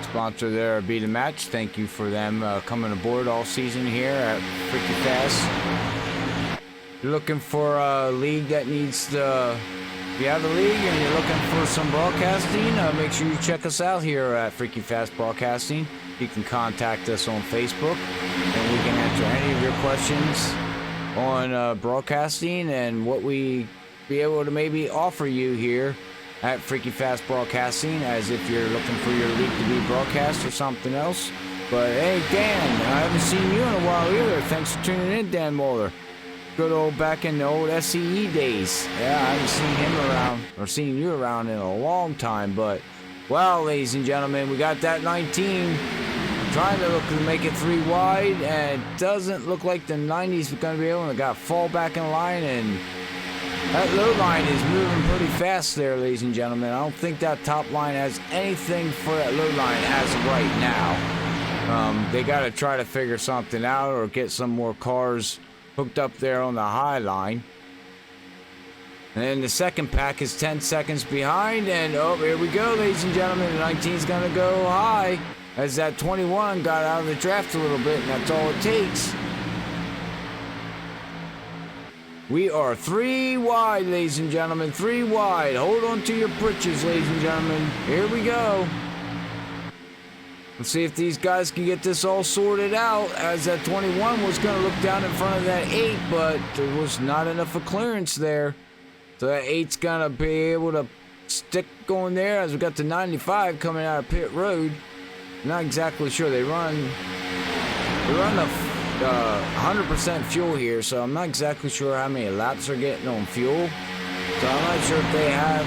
Sponsor there, Beat a Match. Thank you for them coming aboard all season here at Freaky Fast. You're looking for a league that needs the... If you have a league and you're looking for some broadcasting, make sure you check us out here at Freaky Fast Broadcasting. You can contact us on Facebook, and we can answer any of your questions on broadcasting and what we be able to maybe offer you here at Freaky Fast Broadcasting, as if you're looking for your league to be broadcast or something else. But hey, Dan, I haven't seen you in a while either. Thanks for tuning in, Dan Moeller. Good old back in the old SCE days. Yeah, I haven't seen him around, or seen you around in a long time. But, well, ladies and gentlemen, we got that 19 trying to look to make it 3 wide, and it doesn't look like the 90s are going to be able to got fall back in line, and that low line is moving pretty fast there, ladies and gentlemen. I don't think that top line has anything for that low line as of right now. They got to try to figure something out or get some more cars hooked up there on the high line. And then the second pack is 10 seconds behind, and oh, here we go, ladies and gentlemen. The 19's gonna go high as that 21 got out of the draft a little bit, and that's all it takes. We are 3 wide, ladies and gentlemen, 3 wide. Hold on to your britches, ladies and gentlemen. Here we go. Let's see if these guys can get this all sorted out, as that 21 was gonna look down in front of that 8, but there was not enough of clearance there. So that 8's gonna be able to stick going there, as we got the 95 coming out of pit road. Not exactly sure. They run the 100% fuel here, so I'm not exactly sure how many laps they're getting on fuel. So I'm not sure if they have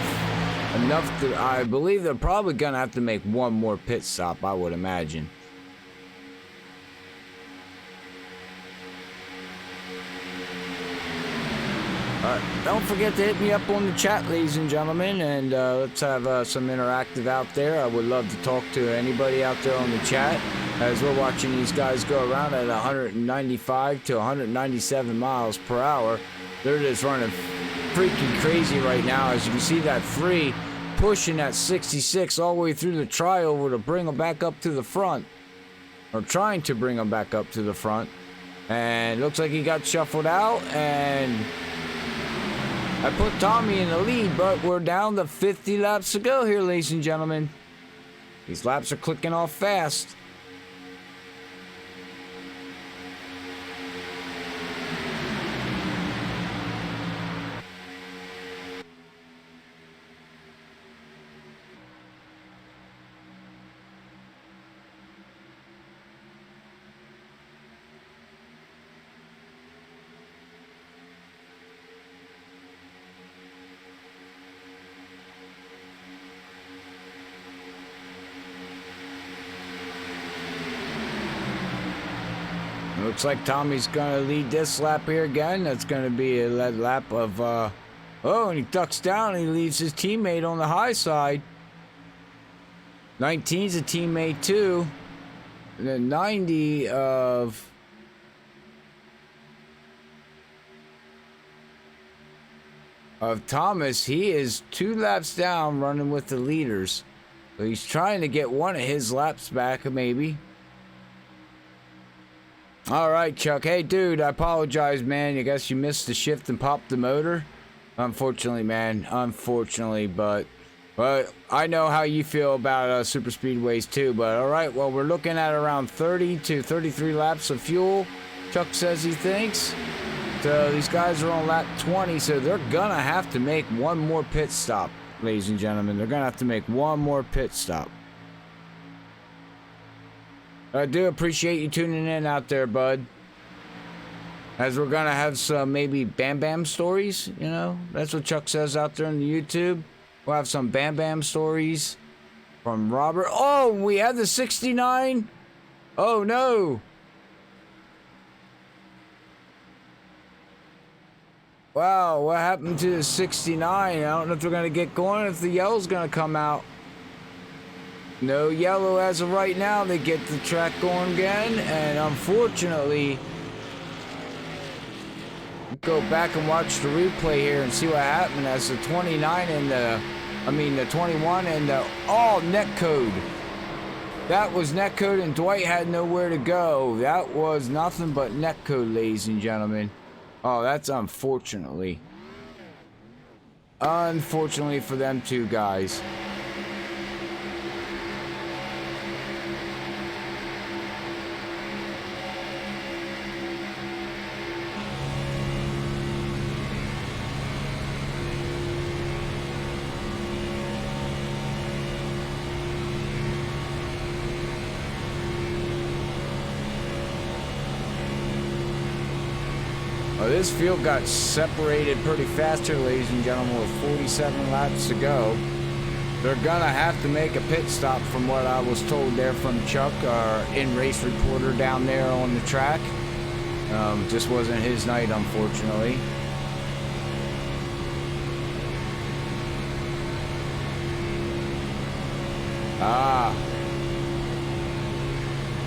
enough to. I believe they're probably gonna have to make one more pit stop, I would imagine. Don't forget to hit me up on the chat, ladies and gentlemen, and let's have some interactive out there. I would love to talk to anybody out there on the chat, as we're watching these guys go around at 195 to 197 miles per hour. They're just running freaking crazy right now. As you can see, that 3 pushing that 66 all the way through the trioval to bring them back up to the front, or trying to bring them back up to the front. And looks like he got shuffled out, and I put Tommy in the lead, but we're down to 50 laps to go here, ladies and gentlemen. These laps are clicking off fast. Looks like Tommy's gonna lead this lap here again. That's gonna be a lap of, oh, and he ducks down and he leaves his teammate on the high side. 19's a teammate too. And then 90 of Thomas, he is 2 laps down running with the leaders. So he's trying to get one of his laps back, maybe. All right, Chuck. Hey, dude, I apologize, man. I guess you missed the shift and popped the motor. Unfortunately, man. Unfortunately, but I know how you feel about super speedways too. But all right, well, we're looking at around 30 to 33 laps of fuel. Chuck says he thinks. So these guys are on lap 20, so they're gonna have to make one more pit stop, ladies and gentlemen. They're gonna have to make one more pit stop. I do appreciate you tuning in out there, bud. As we're gonna have some maybe Bam Bam stories, you know? That's what Chuck says out there on the YouTube. We'll have some Bam Bam stories from Robert. Oh, we have the 69? Oh, no. Wow, what happened to the 69? I don't know if they're gonna get going, if the yellow's gonna come out. No yellow as of right now. They get the track going again, and unfortunately, go back and watch the replay here and see what happened as the 29 and the 21 and the net code. That was net code, and Dwight had nowhere to go. That was nothing but net code, ladies and gentlemen. Oh, that's unfortunately for them two guys. This field got separated pretty fast here, ladies and gentlemen, with 47 laps to go. They're gonna have to make a pit stop, from what I was told there from Chuck, our in-race reporter down there on the track. Just wasn't his night, unfortunately.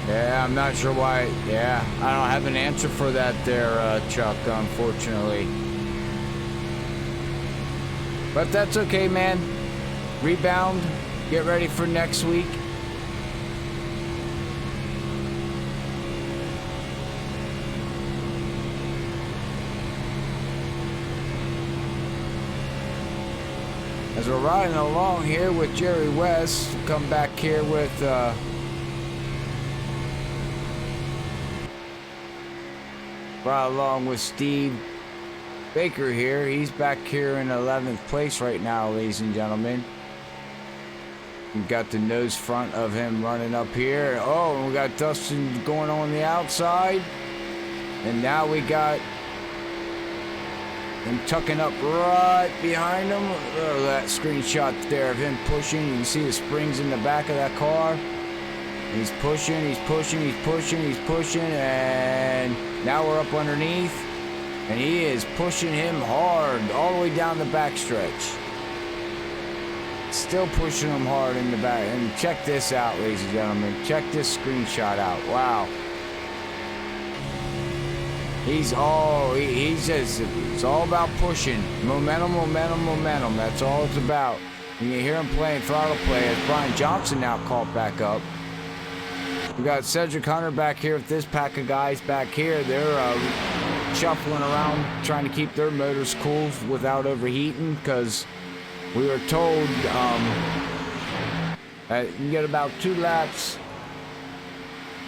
Yeah, I'm not sure why. Yeah, I don't have an answer for that there, Chuck, unfortunately. But that's okay, man. Rebound. Get ready for next week. As we're riding along here with Jerry West, come back here with right along with Steve Baker here. He's back here in 11th place right now, ladies and gentlemen. We've got the nose front of him running up here. Oh, and we got Dustin going on the outside. And now we got him tucking up right behind him. Oh, that screenshot there of him pushing. You can see the springs in the back of that car. He's pushing, he's pushing, he's pushing, he's pushing, and now we're up underneath. And he is pushing him hard all the way down the backstretch. Still pushing him hard in the back. And check this out, ladies and gentlemen. Check this screenshot out. Wow. He's just, it's all about pushing. Momentum, momentum, momentum. That's all it's about. And you hear him playing throttle play as Brian Johnson now called back up. We got Cedric Hunter back here with this pack of guys back here. They're shuffling around trying to keep their motors cool without overheating, because we were told that you can get about 2 laps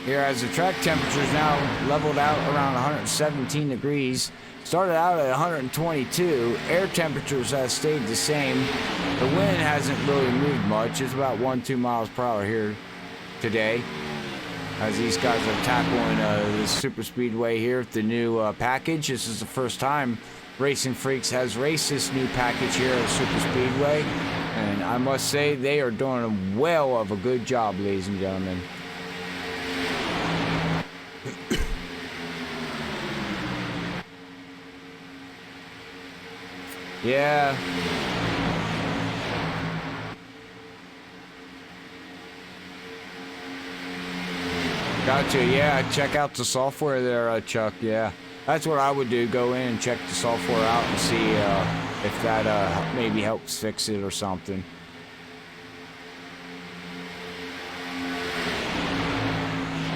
here as the track temperature is now leveled out around 117 degrees. Started out at 122. Air temperatures have stayed the same. The wind hasn't really moved much. It's about 1-2 miles per hour here today, as these guys are tackling the super speedway here with the new package. This is the first time Racinfreeks has raced this new package here at super speedway, and I must say they are doing a well of a good job, ladies and gentlemen. Yeah. Gotcha. Yeah, check out the software there, Chuck. Yeah, that's what I would do. Go in and check the software out and see if that maybe helps fix it or something.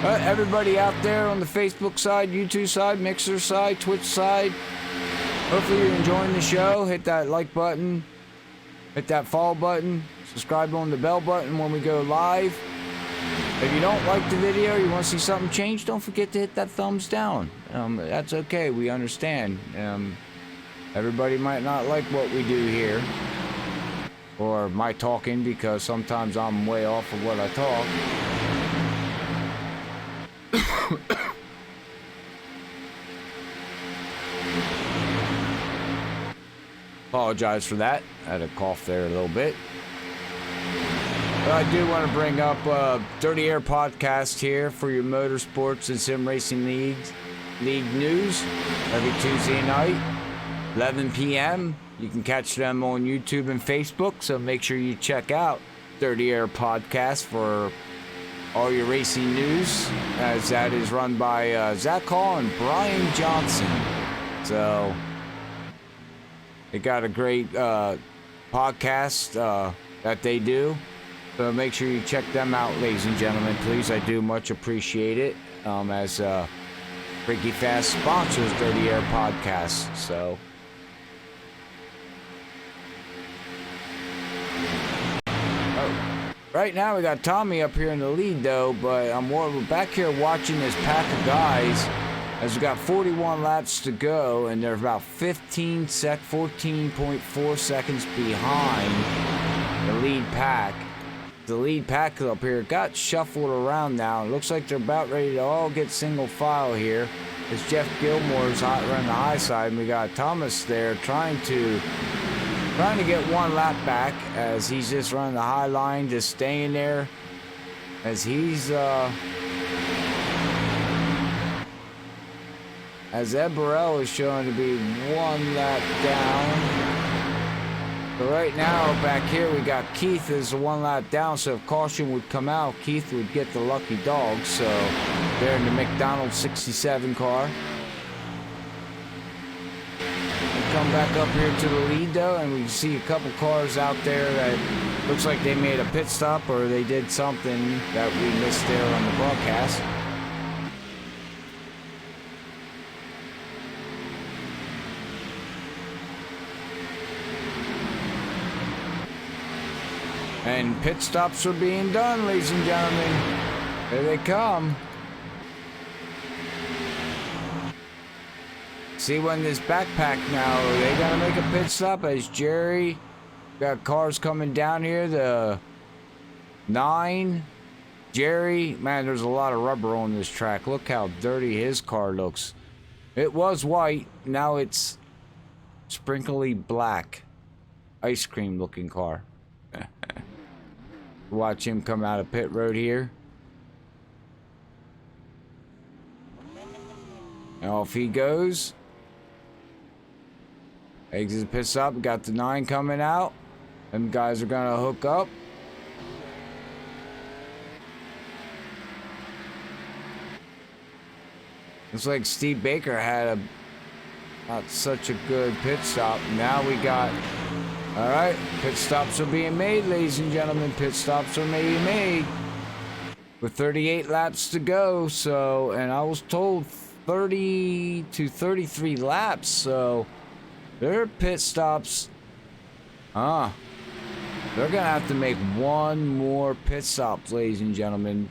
Everybody out there on the Facebook side, YouTube side, Mixer side, Twitch side, hopefully you're enjoying the show. Hit that like button, hit that follow button, subscribe on the bell button when we go live. If you don't like the video, you want to see something change, don't forget to hit that thumbs down. That's okay, we understand. Everybody might not like what we do here, or my talking, because sometimes I'm way off of what I talk. Apologize for that. I had a cough there a little bit. But I do want to bring up Dirty Air Podcast here for your motorsports and sim racing league news every Tuesday night, 11 p.m. You can catch them on YouTube and Facebook, so make sure you check out Dirty Air Podcast for all your racing news, as that is run by Zach Hall and Brian Johnson. So they got a great podcast that they do. So make sure you check them out, ladies and gentlemen, please. I do much appreciate it, as Freaky Fast sponsors Dirty Air Podcast. So right now we got Tommy up here in the lead though, but we're back here watching this pack of guys as we got 41 laps to go, and they're about 14.4 seconds behind the lead pack. The lead pack up here got shuffled around now. It looks like they're about ready to all get single file here. As Jeff Gilmore's running the high side, and we got Thomas there trying to get one lap back, as he's just running the high line, just staying there, as he's as Ed Burrell is showing to be one lap down. So right now, back here, we got Keith is one lap down, so if caution would come out, Keith would get the lucky dog. So they're in the McDonald's 67 car. We come back up here to the lead, though, and we see a couple cars out there that looks like they made a pit stop or they did something that we missed there on the broadcast. And pit stops are being done, ladies and gentlemen. Here they come. See when this backpack now, are they gonna make a pit stop as Jerry? Got cars coming down here, the 9. Jerry, man, there's a lot of rubber on this track. Look how dirty his car looks. It was white, now it's sprinkly black. Ice cream looking car. Watch him come out of pit road here. And off he goes. Exit pit stop. Got the 9 coming out. Them guys are gonna hook up. Looks like Steve Baker had not such a good pit stop. Now we got. All right, pit stops are being made, ladies and gentlemen. Pit stops are being made with 38 laps to go. So, and I was told 30 to 33 laps. So, their pit stops. They're gonna have to make one more pit stop, ladies and gentlemen.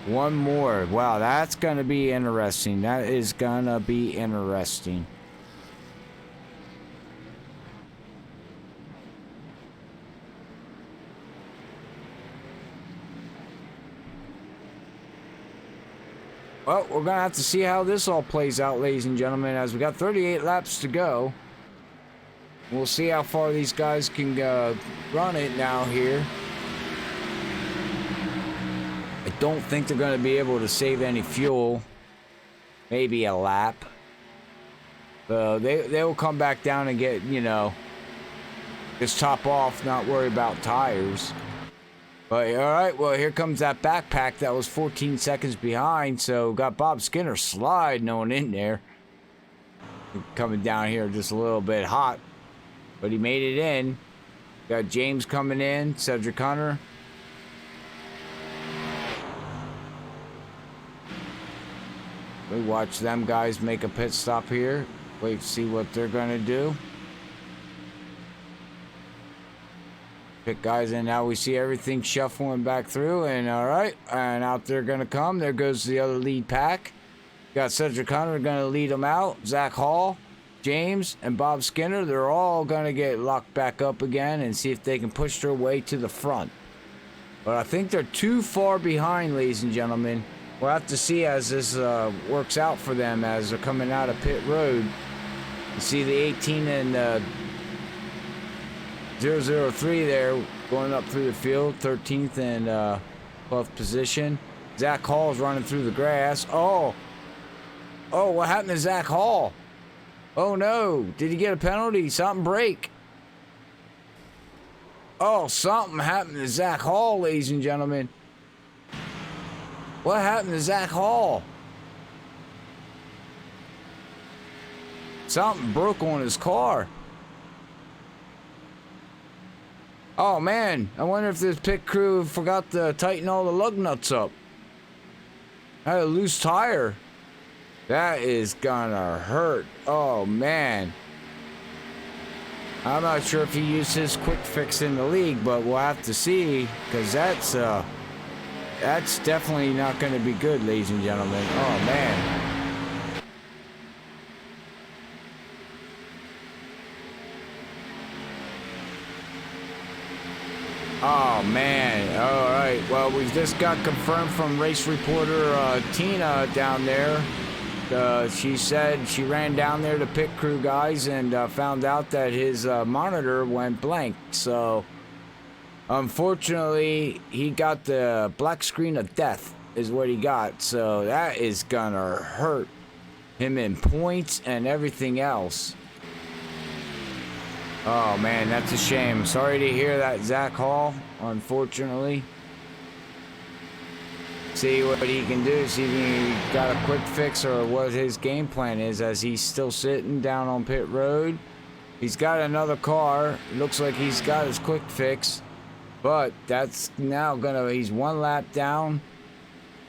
One more. Wow, that's gonna be interesting. That is gonna be interesting. Well, we're going to have to see how this all plays out, ladies and gentlemen, as we got 38 laps to go. We'll see how far these guys can run it now here. I don't think they're going to be able to save any fuel. Maybe a lap. They will come back down and get, you know, just top off, not worry about tires. But, all right, well, here comes that backpack that was 14 seconds behind. So, got Bob Skinner sliding on in there. Coming down here just a little bit hot. But he made it in. Got James coming in, Cedric Hunter. We watch them guys make a pit stop here. Wait to see what they're going to do. Pit guys in. Now we see everything shuffling back through. And all right. And out they're going to come. There goes the other lead pack. Got Cedric Hunter going to lead them out. Zach Hall, James, and Bob Skinner. They're all going to get locked back up again and see if they can push their way to the front. But I think they're too far behind, ladies and gentlemen. We'll have to see as this works out for them as they're coming out of pit road. You see the 18 and 003 there going up through the field, 13th and 12th position. Zach Hall's running through the grass. Oh, what happened to Zach Hall? Oh no, did he get a penalty? Something break. Oh, something happened to Zach Hall, ladies and gentlemen. What happened to Zach Hall? Something broke on his car. Oh man, I wonder if this pit crew forgot to tighten all the lug nuts up. Had a loose tire. That is gonna hurt. Oh man. I'm not sure if he used his quick fix in the league, but we'll have to see, because that's definitely not going to be good, ladies and gentlemen. Oh man. Oh man. All right. Well, we've just got confirmed from race reporter Tina down there. She said she ran down there to pit crew guys and found out that his monitor went blank. So, unfortunately, he got the black screen of death is what he got. So, that is gonna hurt him in points and everything else. Oh man, that's a shame. Sorry to hear that, Zach Hall, unfortunately. See what he can do, see if he got a quick fix or what his game plan is, as he's still sitting down on pit road. He's got another car. Looks like he's got his quick fix, but that's now he's one lap down.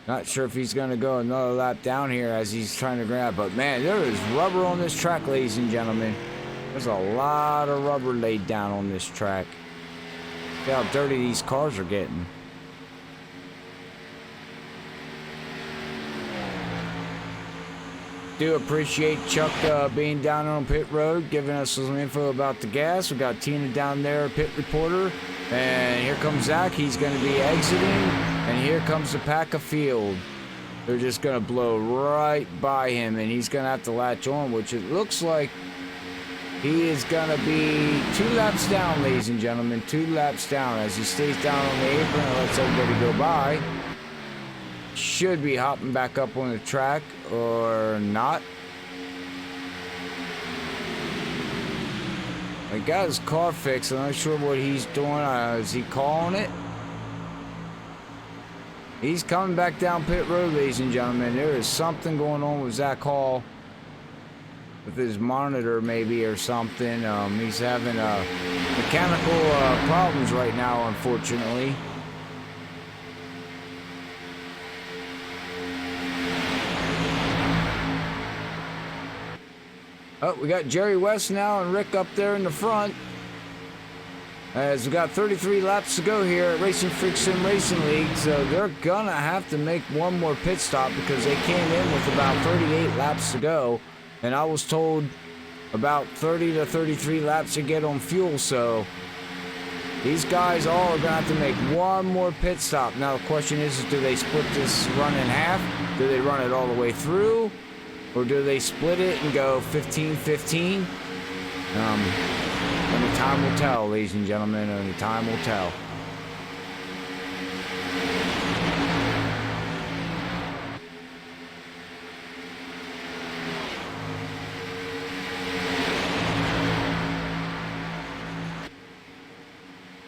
Not sure if he's gonna go another lap down here as he's trying to grab, but man, there is rubber on this track, ladies and gentlemen. There's a lot of rubber laid down on this track. See how dirty these cars are getting. Do appreciate Chuck being down on pit road, giving us some info about the gas. We got Tina down there, pit reporter, and here comes Zach. He's going to be exiting, and here comes the pack of field. They're just going to blow right by him, and he's going to have to latch on, which it looks like he is going to be 2 laps down, ladies and gentlemen. 2 laps down as he stays down on the apron and lets everybody go by. Should be hopping back up on the track or not. He got his car fixed. I'm not sure what he's doing. Is he calling it? He's coming back down pit road, ladies and gentlemen. There is something going on with Zach Hall with his monitor, maybe, or something. He's having mechanical problems right now, unfortunately. Oh, we got Jerry West now and Rick up there in the front. As we got 33 laps to go here at Racinfreeks Sim Racing League, so they're gonna have to make one more pit stop because they came in with about 38 laps to go, and I was told about 30 to 33 laps to get on fuel, so these guys all are gonna have to make one more pit stop. Now the question is do they split this run in half? Do they run it all the way through? Or do they split it and go 15-15? Only time will tell, ladies and gentlemen. Only time will tell.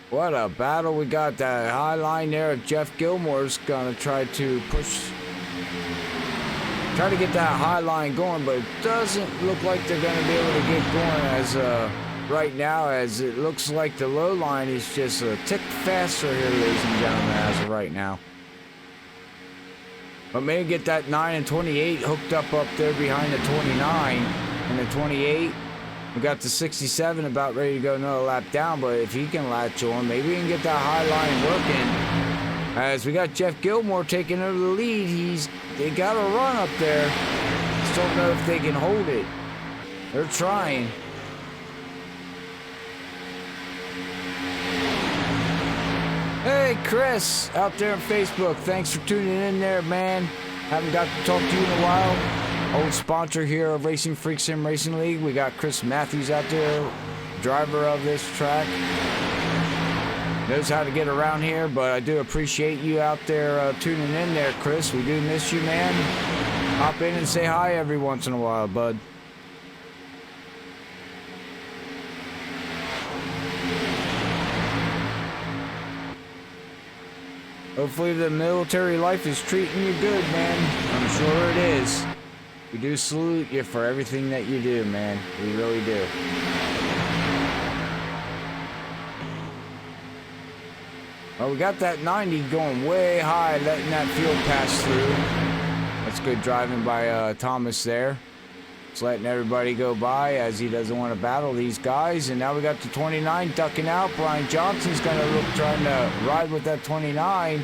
What a battle. We got that high line there. Jeff Gilmore's gonna try to get that high line going, but it doesn't look like they're going to be able to get going as right now, as it looks like the low line is just a tick faster here, ladies and gentlemen, as of right now. But maybe get that 9 and 28 hooked up there behind the 29 and the 28. We got the 67 about ready to go another lap down, but if he can latch on, maybe we can get that high line working. As we got Jeff Gilmore taking over the lead, they got a run up there. Just don't know if they can hold it. They're trying. Hey, Chris, out there on Facebook. Thanks for tuning in there, man. Haven't got to talk to you in a while. Old sponsor here of Racinfreeks Sim Racing League. We got Chris Matthews out there, driver of this track. Knows how to get around here, but I do appreciate you out there tuning in there, Chris. We do miss you, man. Hop in and say hi every once in a while, bud. Hopefully the military life is treating you good, man. I'm sure it is. We do salute you for everything that you do, man. We really do. Well, we got that 90 going way high, letting that fuel pass through. That's good driving by Thomas there. Just letting everybody go by as he doesn't want to battle these guys. And now we got the 29 ducking out. Brian Johnson's going to look trying to ride with that 29.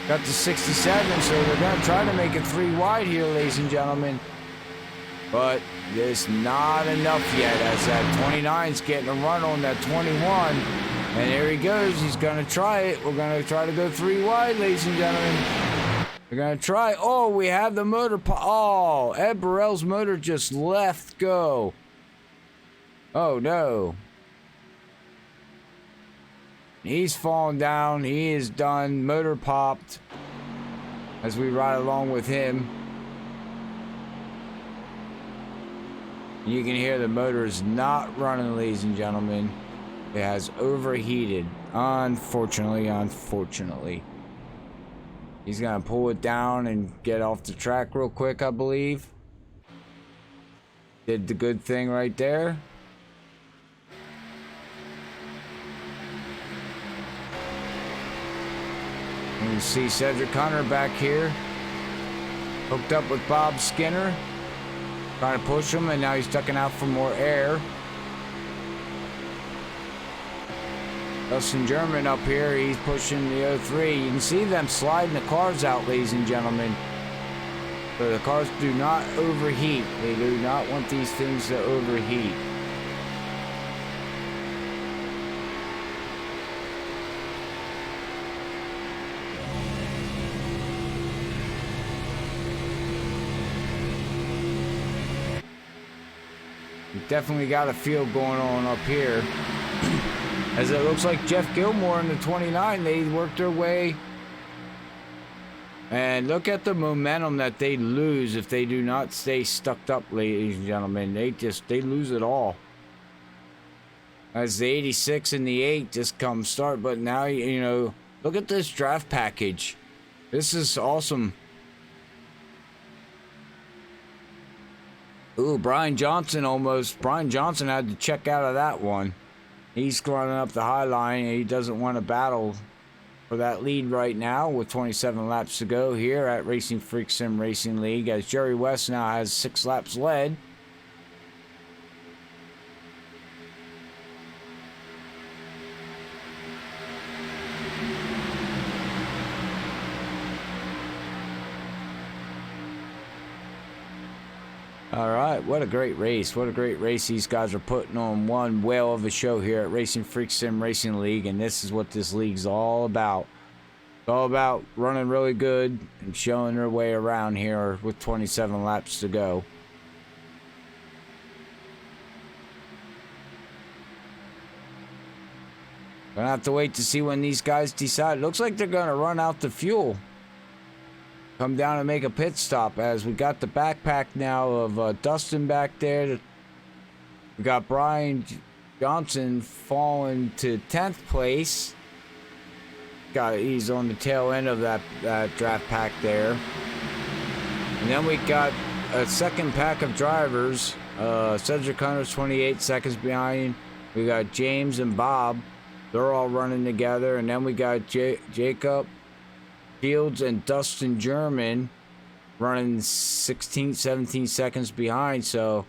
Got the 67, so they're going to try to make it 3 wide here, ladies and gentlemen. But there's not enough yet as that 29's getting a run on that 21. And there he goes. He's going to try it. We're going to try to go 3 wide, ladies and gentlemen. We're going to try. Oh, we have the motor. Oh, Ed Burrell's motor just left go. Oh, no. He's fallen down. He is done. Motor popped as we ride along with him. You can hear the motor is not running, ladies and gentlemen. It has overheated. Unfortunately. He's gonna pull it down and get off the track real quick, I believe. Did the good thing right there. And you see Cedric Hunter back here, hooked up with Bob Skinner, trying to push him, and now he's ducking out for more air. Dustin German up here, he's pushing the 03. You can see them sliding the cars out, ladies and gentlemen. So the cars do not overheat. They do not want these things to overheat. You definitely got a feel going on up here. As it looks like Jeff Gilmore in the 29, they worked their way. And look at the momentum that they lose if they do not stay stuck up, ladies and gentlemen. They lose it all. As the 86 and the 8 just come start. But now, you know, look at this draft package. This is awesome. Ooh, Brian Johnson had to check out of that one. He's running up the high line, and he doesn't want to battle for that lead right now with 27 laps to go here at Racinfreeks Sim Racing League, as Jerry West now has 6 laps led. All right, what a great race. What a great race these guys are putting on. One whale of a show here at Racinfreeks Sim Racing League, and this is what this league's all about. It's all about running really good and showing their way around here with 27 laps to go. Gonna have to wait to see when these guys decide. Looks like they're gonna run out the fuel. Come down and make a pit stop, as we got the backpack now of Dustin back there. We got Brian Johnson falling to 10th place. He's on the tail end of that draft pack there. And then we got a second pack of drivers. Cedric Hunter's 28 seconds behind. We got James and Bob. They're all running together. And then we got Jacob Fields and Dustin German running 16, 17 seconds behind. So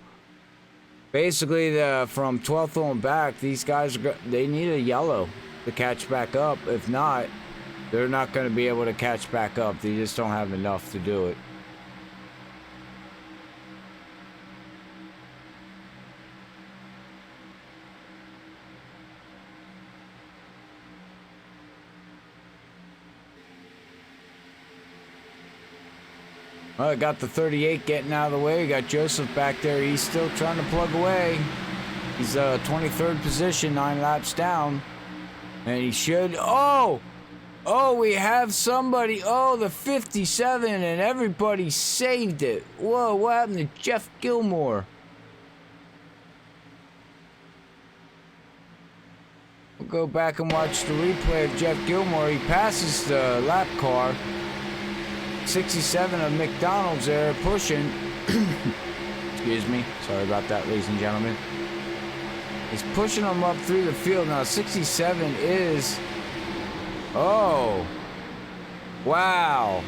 basically, from 12th on back, these guys, they need a yellow to catch back up. If not, they're not going to be able to catch back up. They just don't have enough to do it. Well, I got the 38 getting out of the way. We got Joseph back there. He's still trying to plug away. He's 23rd position, 9 laps down. And he should... Oh, we have somebody. Oh, the 57, and everybody saved it. Whoa, what happened to Jeff Gilmore? We'll go back and watch the replay of Jeff Gilmore. He passes the lap car. 67 of McDonald's there pushing. Excuse me. Sorry about that, ladies and gentlemen. He's pushing them up through the field. Now, 67 is... Oh. Wow.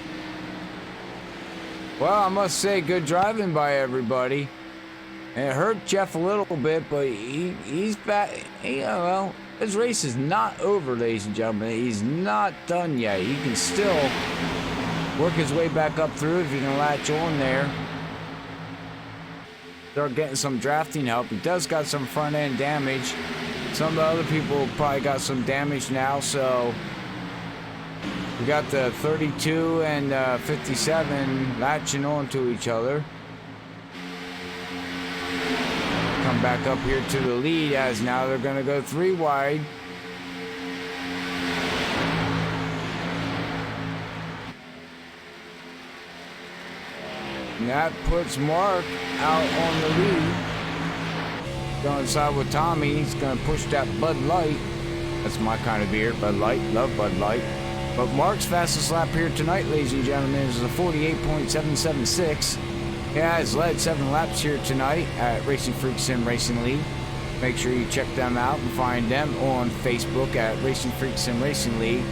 Well, I must say, good driving by everybody. And it hurt Jeff a little bit, but he's back. Well, his race is not over, ladies and gentlemen. He's not done yet. He can still work his way back up through if he can latch on there. Start getting some drafting help. He does got some front end damage. Some of the other people probably got some damage now, so we got the 32 and 57 latching on to each other. Come back up here to the lead, as now they're going to go 3 wide. And that puts Mark out on the lead. Going side with Tommy. He's going to push that Bud Light. That's my kind of beer, Bud Light. Love Bud Light. But Mark's fastest lap here tonight, ladies and gentlemen, is a 48.776. Yeah, he's led 7 laps here tonight at Racinfreeks Sim Racing League. Make sure you check them out and find them on Facebook at Racinfreeks Sim Racing League.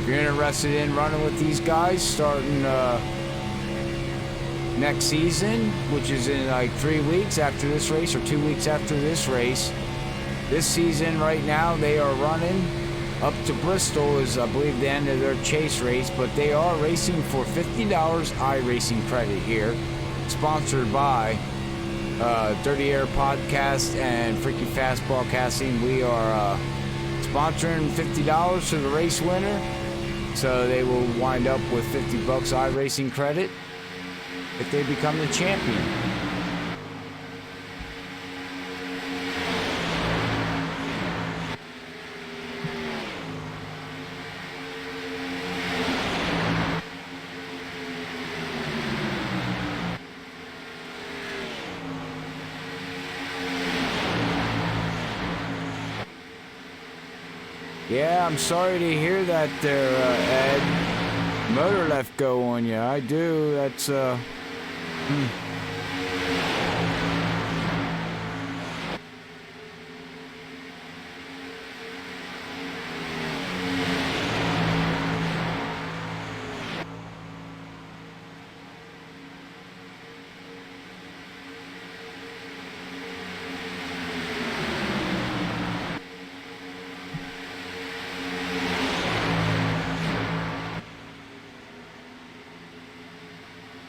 If you're interested in running with these guys starting next season, which is in like 3 weeks after this race or 2 weeks after this race. This season right now they are running up to Bristol is I believe the end of their chase race, but they are racing for $50 iRacing credit here, sponsored by Dirty Air Podcast and Freaky Fast Broadcasting. We are sponsoring $50 to the race winner, so they will wind up with $50 iRacing credit if they become the champion. Yeah, I'm sorry to hear that there, Ed. Motor left go on you. I do. That's,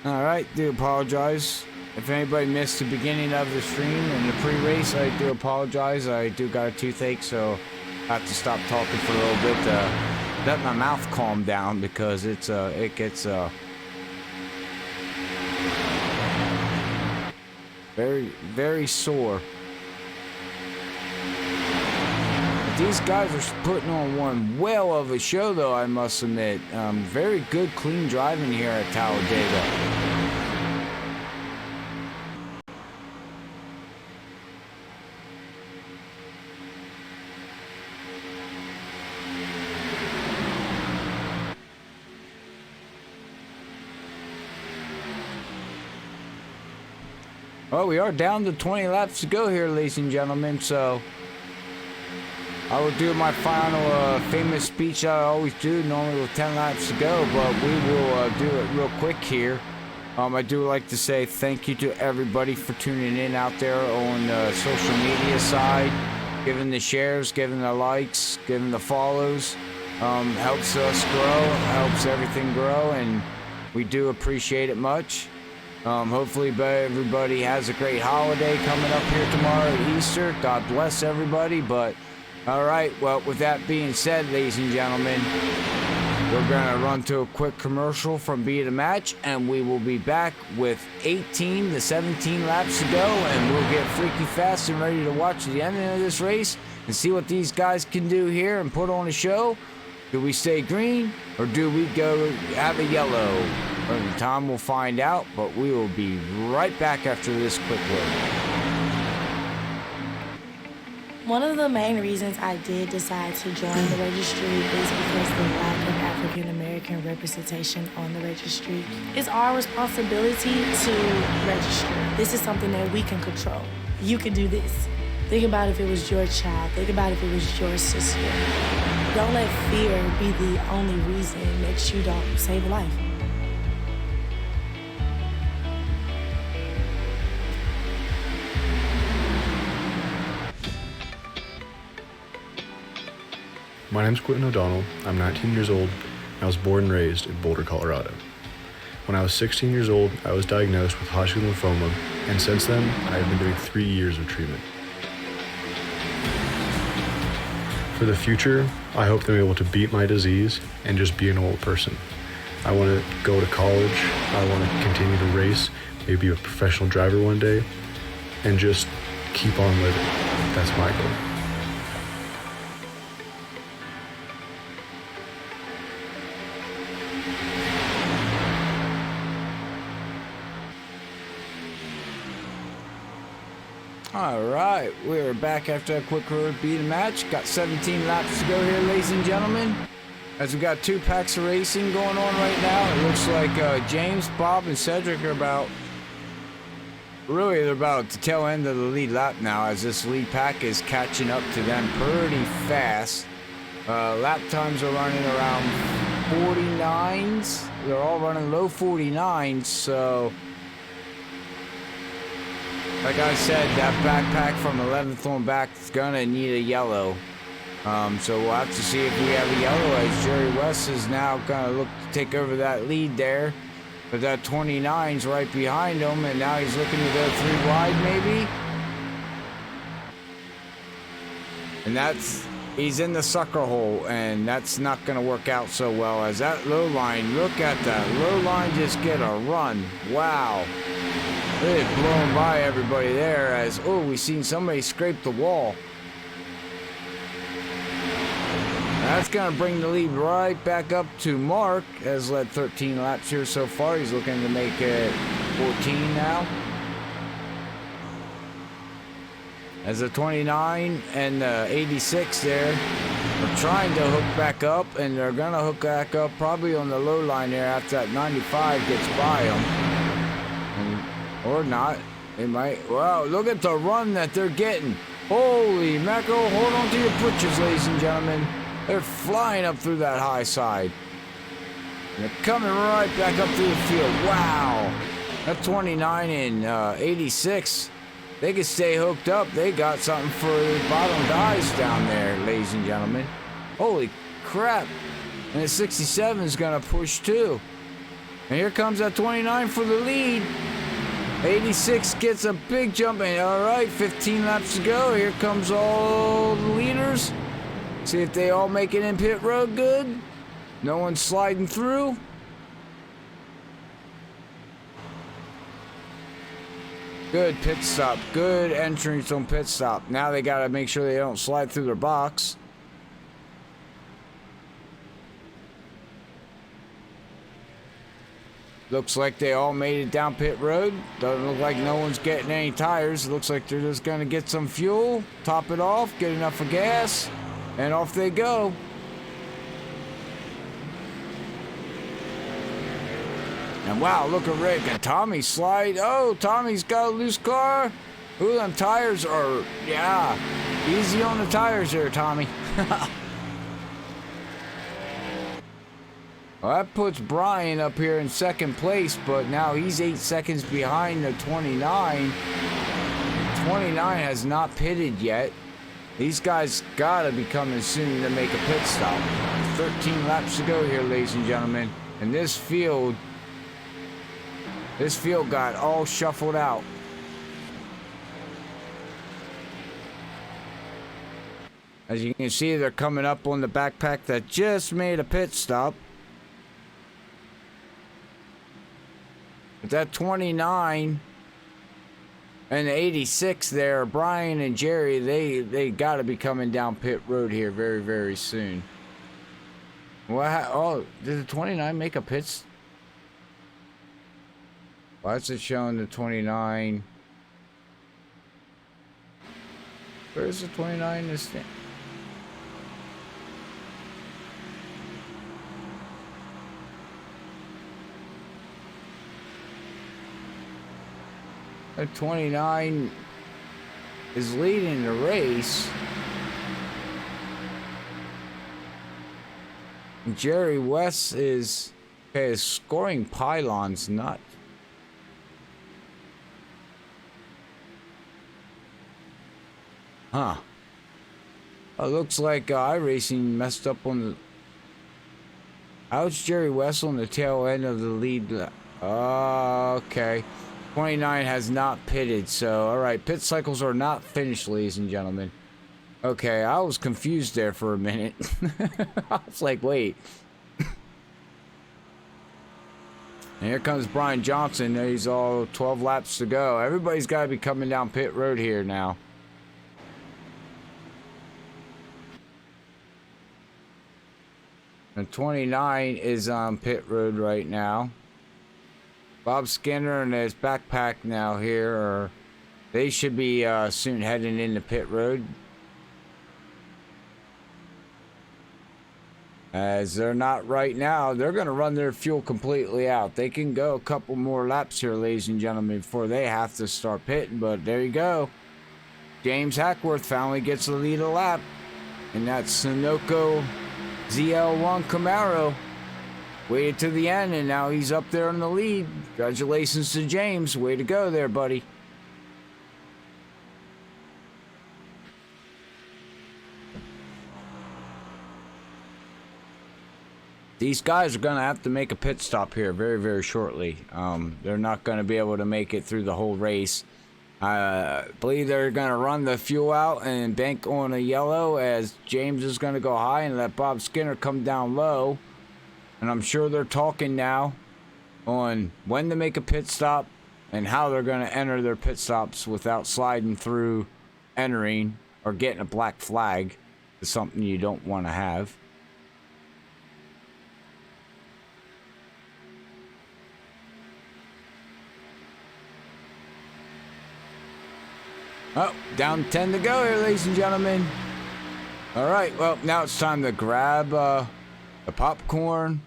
Alright, do apologize. If anybody missed the beginning of the stream and the pre-race, I do apologize. I do got a toothache, so I have to stop talking for a little bit to let my mouth calm down because it gets very, very sore. These guys are putting on one whale of a show, though, I must admit. Very good, clean driving here at Talladega. Well, we are down to 20 laps to go here, ladies and gentlemen, so I will do my final famous speech I always do, normally with 10 laps to go, but we will do it real quick here. I do like to say thank you to everybody for tuning in out there on the social media side, giving the shares, giving the likes, giving the follows. Helps us grow, helps everything grow, and we do appreciate it much. Hopefully everybody has a great holiday coming up here tomorrow at Easter. God bless everybody, but all right, well, with that being said, ladies and gentlemen, we're going to run to a quick commercial from Be the Match, and we will be back with 18 to 17 laps to go, and we'll get freaky fast and ready to watch the ending of this race and see what these guys can do here and put on a show. Do we stay green, or do we go have a yellow? Only time will find out, but we will be right back after this quick word. One of the main reasons I did decide to join the registry is because the lack of African American representation on the registry. It's our responsibility to register. This is something that we can control. You can do this. Think about if it was your child. Think about if it was your sister. Don't let fear be the only reason that you don't save a life. My name's Quentin O'Donnell. I'm 19 years old. I was born and raised in Boulder, Colorado. When I was 16 years old, I was diagnosed with Hodgkin lymphoma, and since then, I have been doing 3 years of treatment. For the future, I hope to be able to beat my disease and just be a normal person. I want to go to college. I want to continue to race, maybe be a professional driver one day, and just keep on living. That's my goal. All right, we're back after a quick road beating match. Got 17 laps to go here, ladies and gentlemen. As we got 2 packs of racing going on right now, it looks like James, Bob, and Cedric are about, really they're about the tail end of the lead lap now, as this lead pack is catching up to them pretty fast. Lap times are running around 49s. They're all running low 49s, so like I said, that backpack from 11th on back is gonna need a yellow. So we'll have to see if we have a yellow, as Jerry West is now gonna look to take over that lead there. But that 29's right behind him, and now he's looking to go 3 wide maybe. And he's in the sucker hole, and that's not gonna work out so well, as that low line, look at that low line just get a run. Wow. It is blowing by everybody there, as, oh, we seen somebody scrape the wall. That's going to bring the lead right back up to Mark, has led 13 laps here so far. He's looking to make it 14 now. As the 29 and the 86 there are trying to hook back up, and they're going to hook back up probably on the low line there after that 95 gets by them. Or not. They might. Wow, look at the run that they're getting. Holy mackerel. Hold on to your britches, ladies and gentlemen. They're flying up through that high side. And they're coming right back up through the field. Wow. That 29 and 86, they can stay hooked up. They got something for the bottom guys down there, ladies and gentlemen. Holy crap. And the 67 is going to push too. And here comes that 29 for the lead. 86 gets a big jump in. All right, 15 laps to go. Here comes all the leaders. See if they all make it in pit road good. No one's sliding through. Good pit stop. Good entrance on pit stop. Now they got to make sure they don't slide through their box. Looks like they all made it down pit road. Doesn't look like no one's getting any tires. Looks like they're just going to get some fuel, top it off, get enough of gas, and off they go. And wow, look at Rick and Tommy slide. Oh, Tommy's got a loose car. Ooh, them tires are, yeah, easy on the tires there, Tommy. Well, that puts Brian up here in second place, but now he's 8 seconds behind the 29. 29 has not pitted yet. These guys gotta be coming soon to make a pit stop. 13 laps to go here, ladies and gentlemen. And this field got all shuffled out. As you can see, they're coming up on the backpack that just made a pit stop. But that 29 and the 86 there, Brian and Jerry, they got to be coming down pit road here very, very soon. Well, oh, did the 29 make a pit? Why is it showing the 29? Where's the 29 in this thing? That 29 is leading the race. Jerry West is, okay, his scoring pylon's not. Huh. It looks like iRacing messed up on the. How's Jerry West on the tail end of the lead? Okay. 29 has not pitted, so alright, pit cycles are not finished, ladies and gentlemen. Okay, I was confused there for a minute. I was like, wait. And here comes Brian Johnson. He's all 12 laps to go. Everybody's got to be coming down pit road here now. And 29 is on pit road right now. Bob Skinner and his backpack now here They should be soon heading into pit road. As they're not right now, they're going to run their fuel completely out. They can go a couple more laps here, ladies and gentlemen, before they have to start pitting. But there you go. James Hackworth finally gets the lead a lap. And that's Sunoco ZL1 Camaro. Waited to the end, and now he's up there in the lead. Congratulations to James. Way to go there, buddy. These guys are going to have to make a pit stop here very, very shortly. They're not going to be able to make it through the whole race. I believe they're going to run the fuel out and bank on a yellow as James is going to go high and let Bob Skinner come down low. And I'm sure they're talking now on when to make a pit stop and how they're going to enter their pit stops without sliding through entering or getting a black flag. Is something you don't want to have. Oh, down 10 to go here, ladies and gentlemen. All right, well, now it's time to grab the popcorn,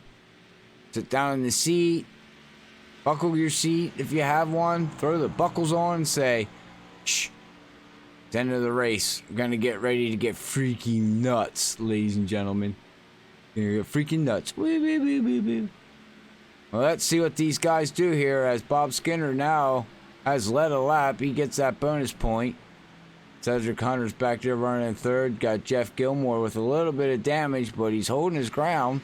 sit down in the seat, buckle your seat if you have one, throw the buckles on and say, shh, it's the end of the race. We're going to get ready to get freaking nuts, ladies and gentlemen. You're gonna get freaking nuts. Wee, wee, wee, wee, wee. Well, let's see what these guys do here as Bob Skinner now has led a lap. He gets that bonus point. Cedric Hunter's back there running in third. Got Jeff Gilmore with a little bit of damage, but he's holding his ground.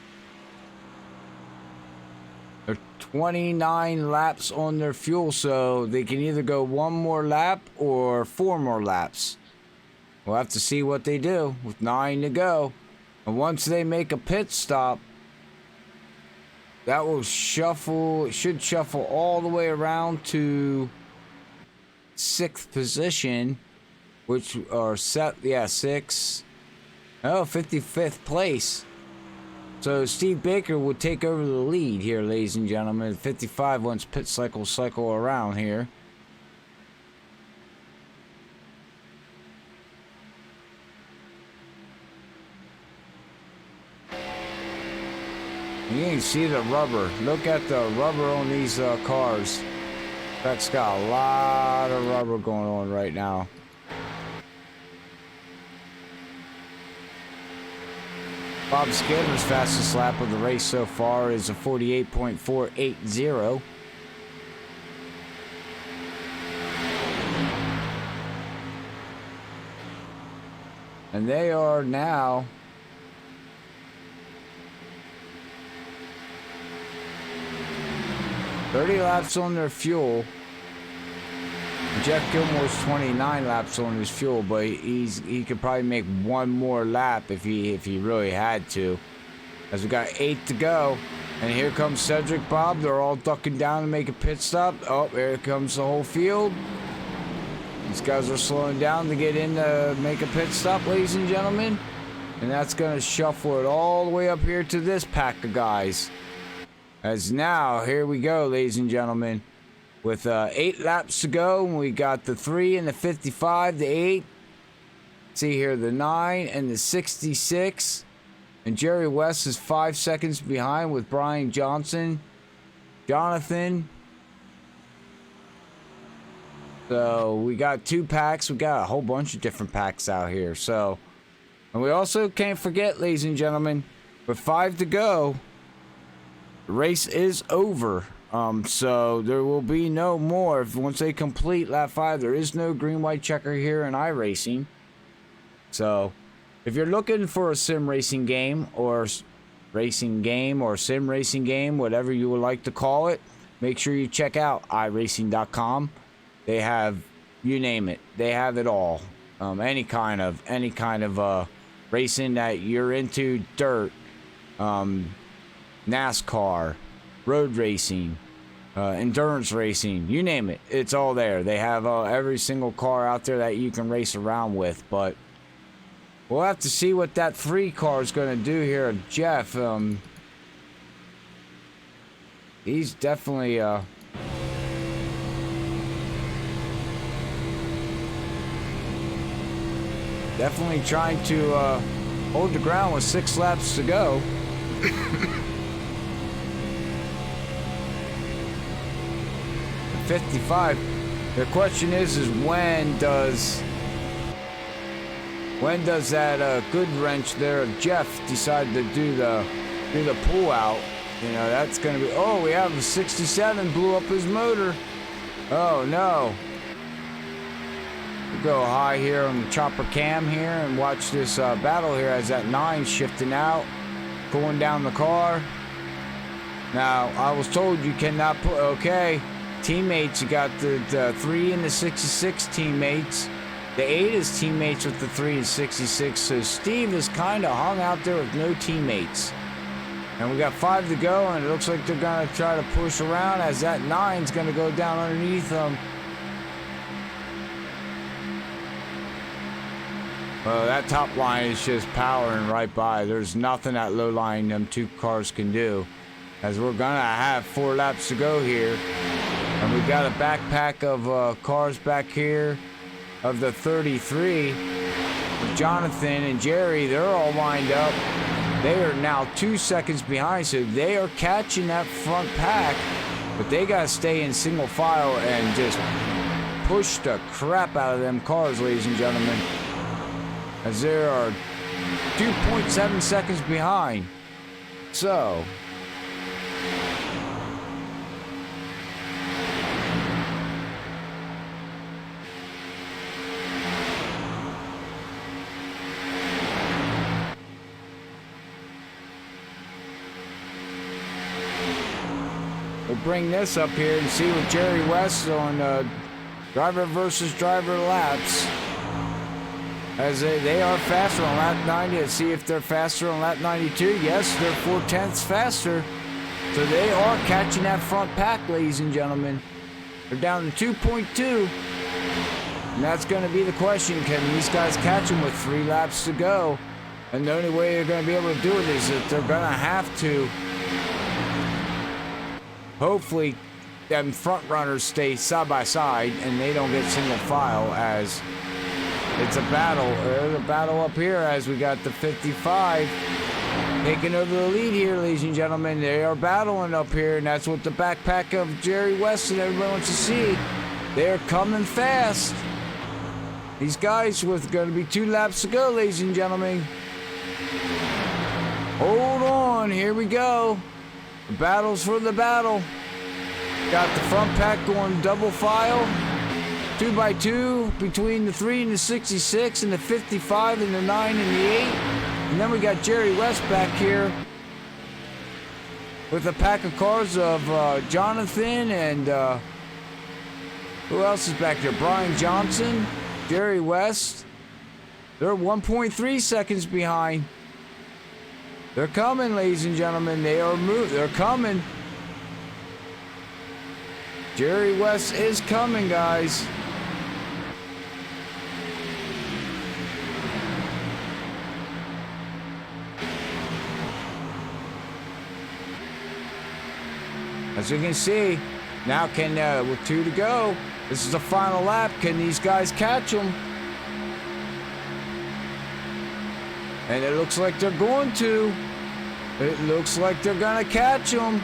They're 29 laps on their fuel, so they can either go one more lap or 4 more laps. We'll have to see what they do with 9 to go. And once they make a pit stop, that will shuffle, should shuffle all the way around to 6th position, which are set, yeah, 6. Oh, 55th place. So Steve Baker would take over the lead here, ladies and gentlemen. 55 once pit cycle around here. You can see the rubber. Look at the rubber on these cars. That's got a lot of rubber going on right now. Bob Skinner's fastest lap of the race so far is a 48.480. And they are now $30 laps on their fuel. Jeff Gilmore's 29 laps on his fuel, but he could probably make one more lap if he really had to. As we got 8 to go, and here comes Cedric, Bob. They're all ducking down to make a pit stop. Oh, here comes the whole field. These guys are slowing down to get in to make a pit stop, ladies and gentlemen. And that's going to shuffle it all the way up here to this pack of guys. As now, here we go, ladies and gentlemen. With 8 laps to go, we got the 3 and the 55, the 8. See here, the 9 and the 66. And Jerry West is 5 seconds behind with Brian Johnson. Jonathan. So we got 2 packs. We got a whole bunch of different packs out here. So, and we also can't forget, ladies and gentlemen, with 5 to go, the race is over. So there will be no more. Once they complete lap 5, there is no green-white checker here in iRacing. So if you're looking for a sim racing game or sim racing game, whatever you would like to call it, make sure you check out iRacing.com. They have, you name it, they have it all. Any kind of racing that you're into, dirt, NASCAR, road racing, endurance racing, you name it, it's all there. They have every single car out there that you can race around with. But we'll have to see what that 3 car is going to do here. Jeff, he's definitely Definitely trying to hold the ground with 6 laps to go. The 55. The question is when does that good wrench there of Jeff decide to do the pull out? You know, that's gonna be. Oh, we have a 67 blew up his motor. Oh no. We go high here on the chopper cam here and watch this battle here as that 9 shifting out, pulling down the car. Now, I was told you cannot put, okay, teammates, you got the 3 and the 66 teammates. The 8 is teammates with the 3 and 66, so Steve is kind of hung out there with no teammates. And we got 5 to go, and it looks like they're going to try to push around as that 9's going to go down underneath them. Well, that top line is just powering right by. There's nothing that low line them 2 cars can do. As we're going to have 4 laps to go here. And we got a backpack of cars back here of the 33. Jonathan and Jerry, they're all lined up. They are now 2 seconds behind, so they are catching that front pack. But they got to stay in single file and just push the crap out of them cars, ladies and gentlemen. As there are 2.7 seconds behind. So we'll bring this up here and see what Jerry West on driver versus driver laps. As they are faster on lap 90. Let's see if they're faster on lap 92. Yes, they're 4/10ths faster. So they are catching that front pack, ladies and gentlemen. They're down to 2.2. And that's going to be the question. Can these guys catch them with 3 laps to go? And the only way they're going to be able to do it is that they're going to have to. Hopefully, them front runners stay side by side and they don't get single file as it's a battle. There's a battle up here as we got the 55 taking over the lead here, ladies and gentlemen. They are battling up here, and that's what the backpack of Jerry West and everybody wants to see. They're coming fast. These guys with going to be 2 laps to go, ladies and gentlemen. Hold on, here we go. The battle's for the battle. Got the front pack going double file. 2 by 2 between the 3 and the 66 and the 55 and the 9 and the 8. And then we got Jerry West back here with a pack of cars of Jonathan and who else is back there? Brian Johnson, Jerry West. They're 1.3 seconds behind. They're coming, ladies and gentlemen. They are they're coming. Jerry West is coming, guys. As you can see, now with 2 to go, this is the final lap. Can these guys catch them? And it looks like they're going to. It looks like they're going to catch them.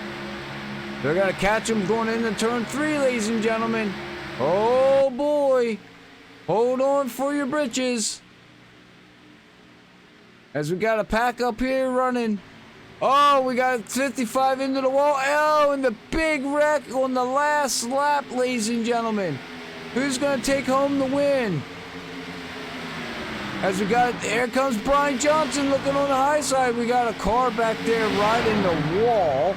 They're going to catch them going into turn 3, ladies and gentlemen. Oh, boy. Hold on for your britches. As we got a pack up here running. Oh, we got 55 into the wall. Oh, and the big wreck on the last lap, ladies and gentlemen. Who's going to take home the win? As we got, here comes Brian Johnson looking on the high side. We got a car back there right in the wall.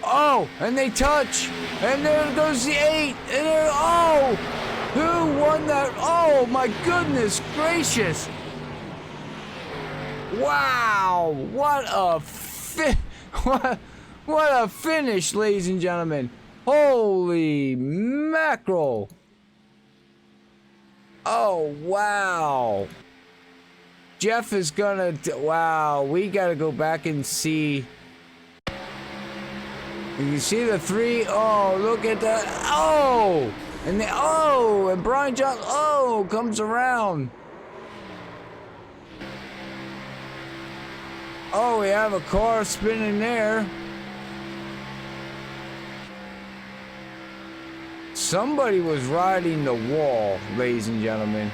Oh, and they touch. And there goes the 8. And there, oh, who won that? Oh, my goodness gracious. Wow, what a what a finish, ladies and gentlemen. Holy mackerel. Oh, wow. Jeff is gonna, wow, we gotta go back and see. You see the 3, oh, look at that, oh, and the, oh, and Brian Johnson, oh, comes around. Oh, we have a car spinning there. Somebody was riding the wall, ladies and gentlemen.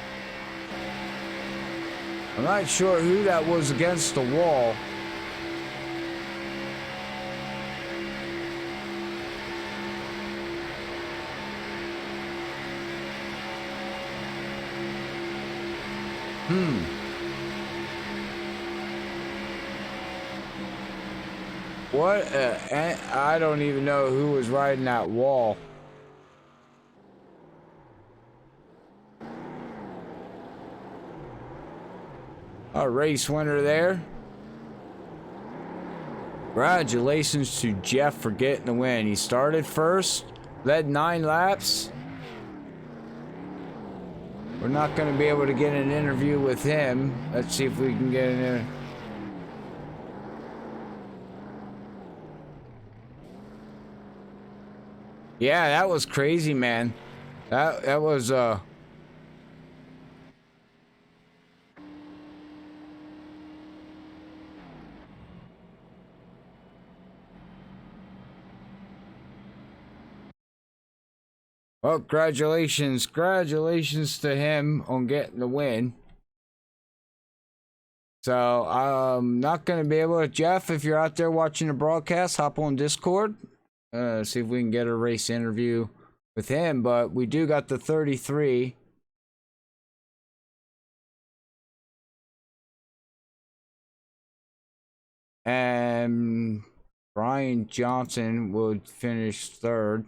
I'm not sure who that was against the wall. What? I don't even know who was riding that wall. A race winner there. Congratulations to Jeff for getting the win. He started first, led 9 laps. We're not going to be able to get an interview with him. Let's see if we can get an interview. Yeah, that was crazy, man. That was well, congratulations to him on getting the win. So I'm not gonna be able to, Jeff, if you're out there watching the broadcast, hop on Discord. See if we can get a race interview with him, but we do got the 33. And Brian Johnson would finish 3rd.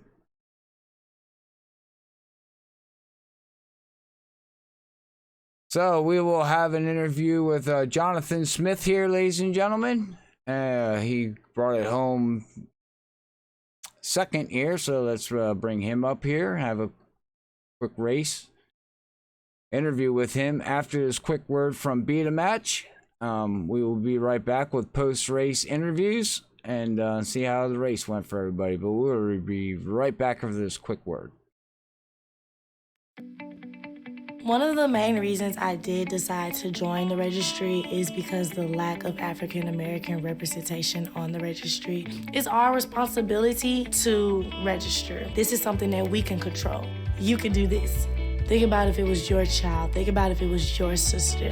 So we will have an interview with Jonathan Smith here, ladies and gentlemen. He brought it home 2nd here, so let's bring him up here, have a quick race interview with him after this quick word from Beta Match. We will be right back with post-race interviews and see how the race went for everybody, but we'll be right back after this quick word. One of the main reasons I did decide to join the registry is because the lack of African American representation on the registry. It's our responsibility to register. This is something that we can control. You can do this. Think about if it was your child. Think about if it was your sister.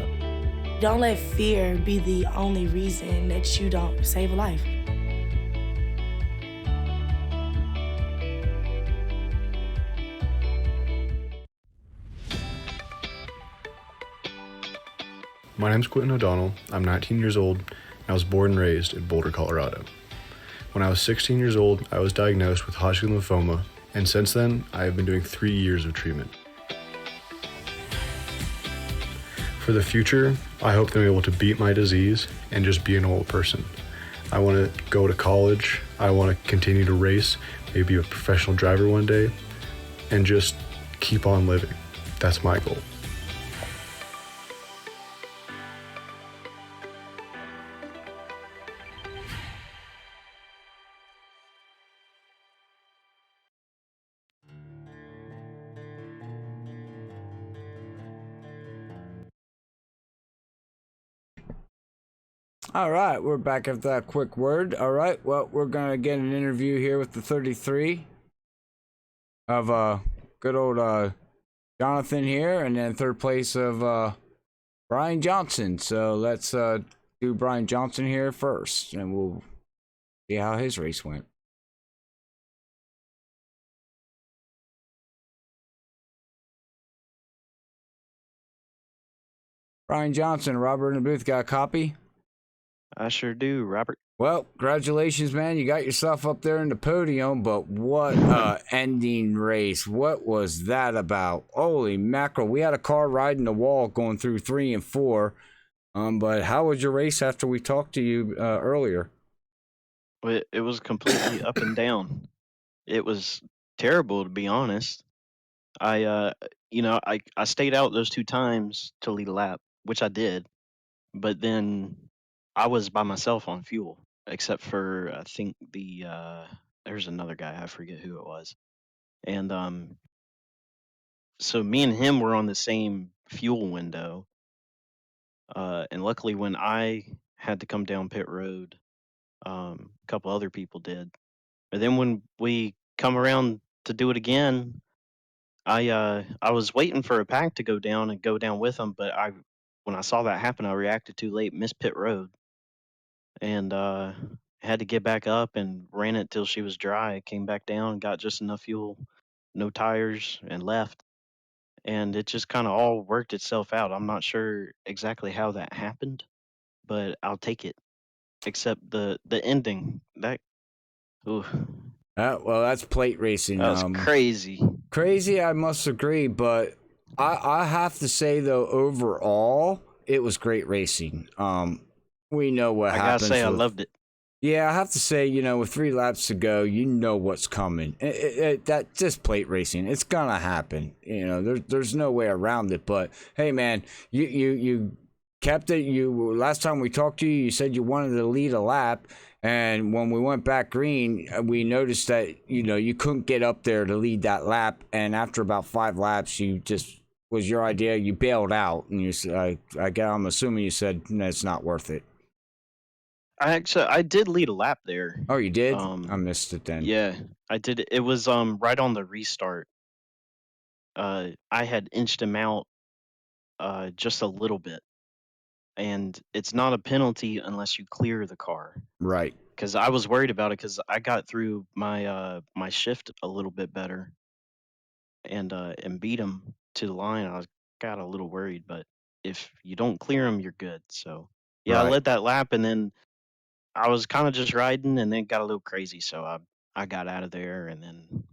Don't let fear be the only reason that you don't save a life. My name's Quentin O'Donnell. I'm 19 years old, and I was born and raised in Boulder, Colorado. When I was 16 years old, I was diagnosed with Hodgkin lymphoma, and since then, I have been doing 3 years of treatment. For the future, I hope to be able to beat my disease and just be a normal person. I want to go to college, I want to continue to race, maybe be a professional driver one day, and just keep on living. That's my goal. All right, we're back after that quick word. All right, well, we're gonna get an interview here with the 33 of good old Jonathan here, and then 3rd place of Brian Johnson. So let's do Brian Johnson here first, and we'll see how his race went. Brian Johnson, Robert in the booth, got a copy? I sure do, Robert. Well, congratulations, man. You got yourself up there in the podium, but what a ending race. What was that about? Holy mackerel. We had a car riding the wall going through 3 and 4. But how was your race after we talked to you earlier? It was completely up and down. It was terrible, to be honest. I stayed out those 2 times to lead a lap, which I did, but then I was by myself on fuel, except for I think there's another guy, I forget who it was. And so me and him were on the same fuel window. And luckily when I had to come down pit road. A couple other people did. And then when we come around to do it again, I was waiting for a pack to go down and go down with them, but when I saw that happen, I reacted too late, missed pit road, and had to get back up and ran it till she was dry. Came back down, got just enough fuel, no tires, and left. And it just kind of all worked itself out. I'm not sure exactly how that happened, but I'll take it. Except the ending that, ooh, Well, that's plate racing. that was crazy. Crazy, I must agree, but I have to say though, overall, it was great racing. We know what I happens. gotta say, I loved it. Yeah, I have to say, with 3 laps to go, you know what's coming. That just plate racing, it's gonna happen. There's no way around it. But hey, man, you kept it. Last time we talked to you, you said you wanted to lead a lap. And when we went back green, we noticed that, you couldn't get up there to lead that lap. And after about 5 laps, was your idea, you bailed out. And I'm assuming you said, no, it's not worth it. I did lead a lap there. Oh, you did? I missed it then. Yeah, I did. It was right on the restart. I had inched him out just a little bit, and it's not a penalty unless you clear the car. Right. Because I was worried about it because I got through my my shift a little bit better, and beat him to the line. Got a little worried, but if you don't clear him, you're good. So yeah, I Right. led that lap, and then I was kind of just riding, and then it got a little crazy. So I got out of there, and then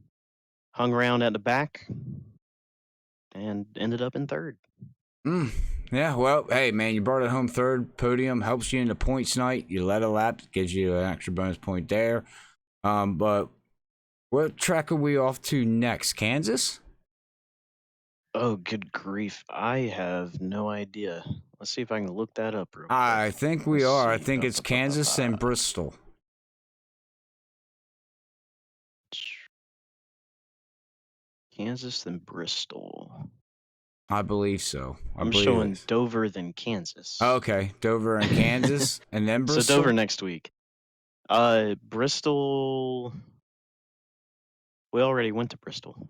hung around at the back, and ended up in third. Yeah, well, hey, man, you brought it home third. Podium helps you in the points night. You led a lap, gives you an extra bonus point there. But what track are we off to next? Kansas? Oh, good grief. I have no idea. Let's see if I can look that up real quick. I think we Let's are. I see. think it's Kansas and Bristol. Kansas and Bristol. I believe so. I'm showing Dover then Kansas. Okay, Dover and Kansas, and then Bristol. So Dover next week. Bristol. We already went to Bristol.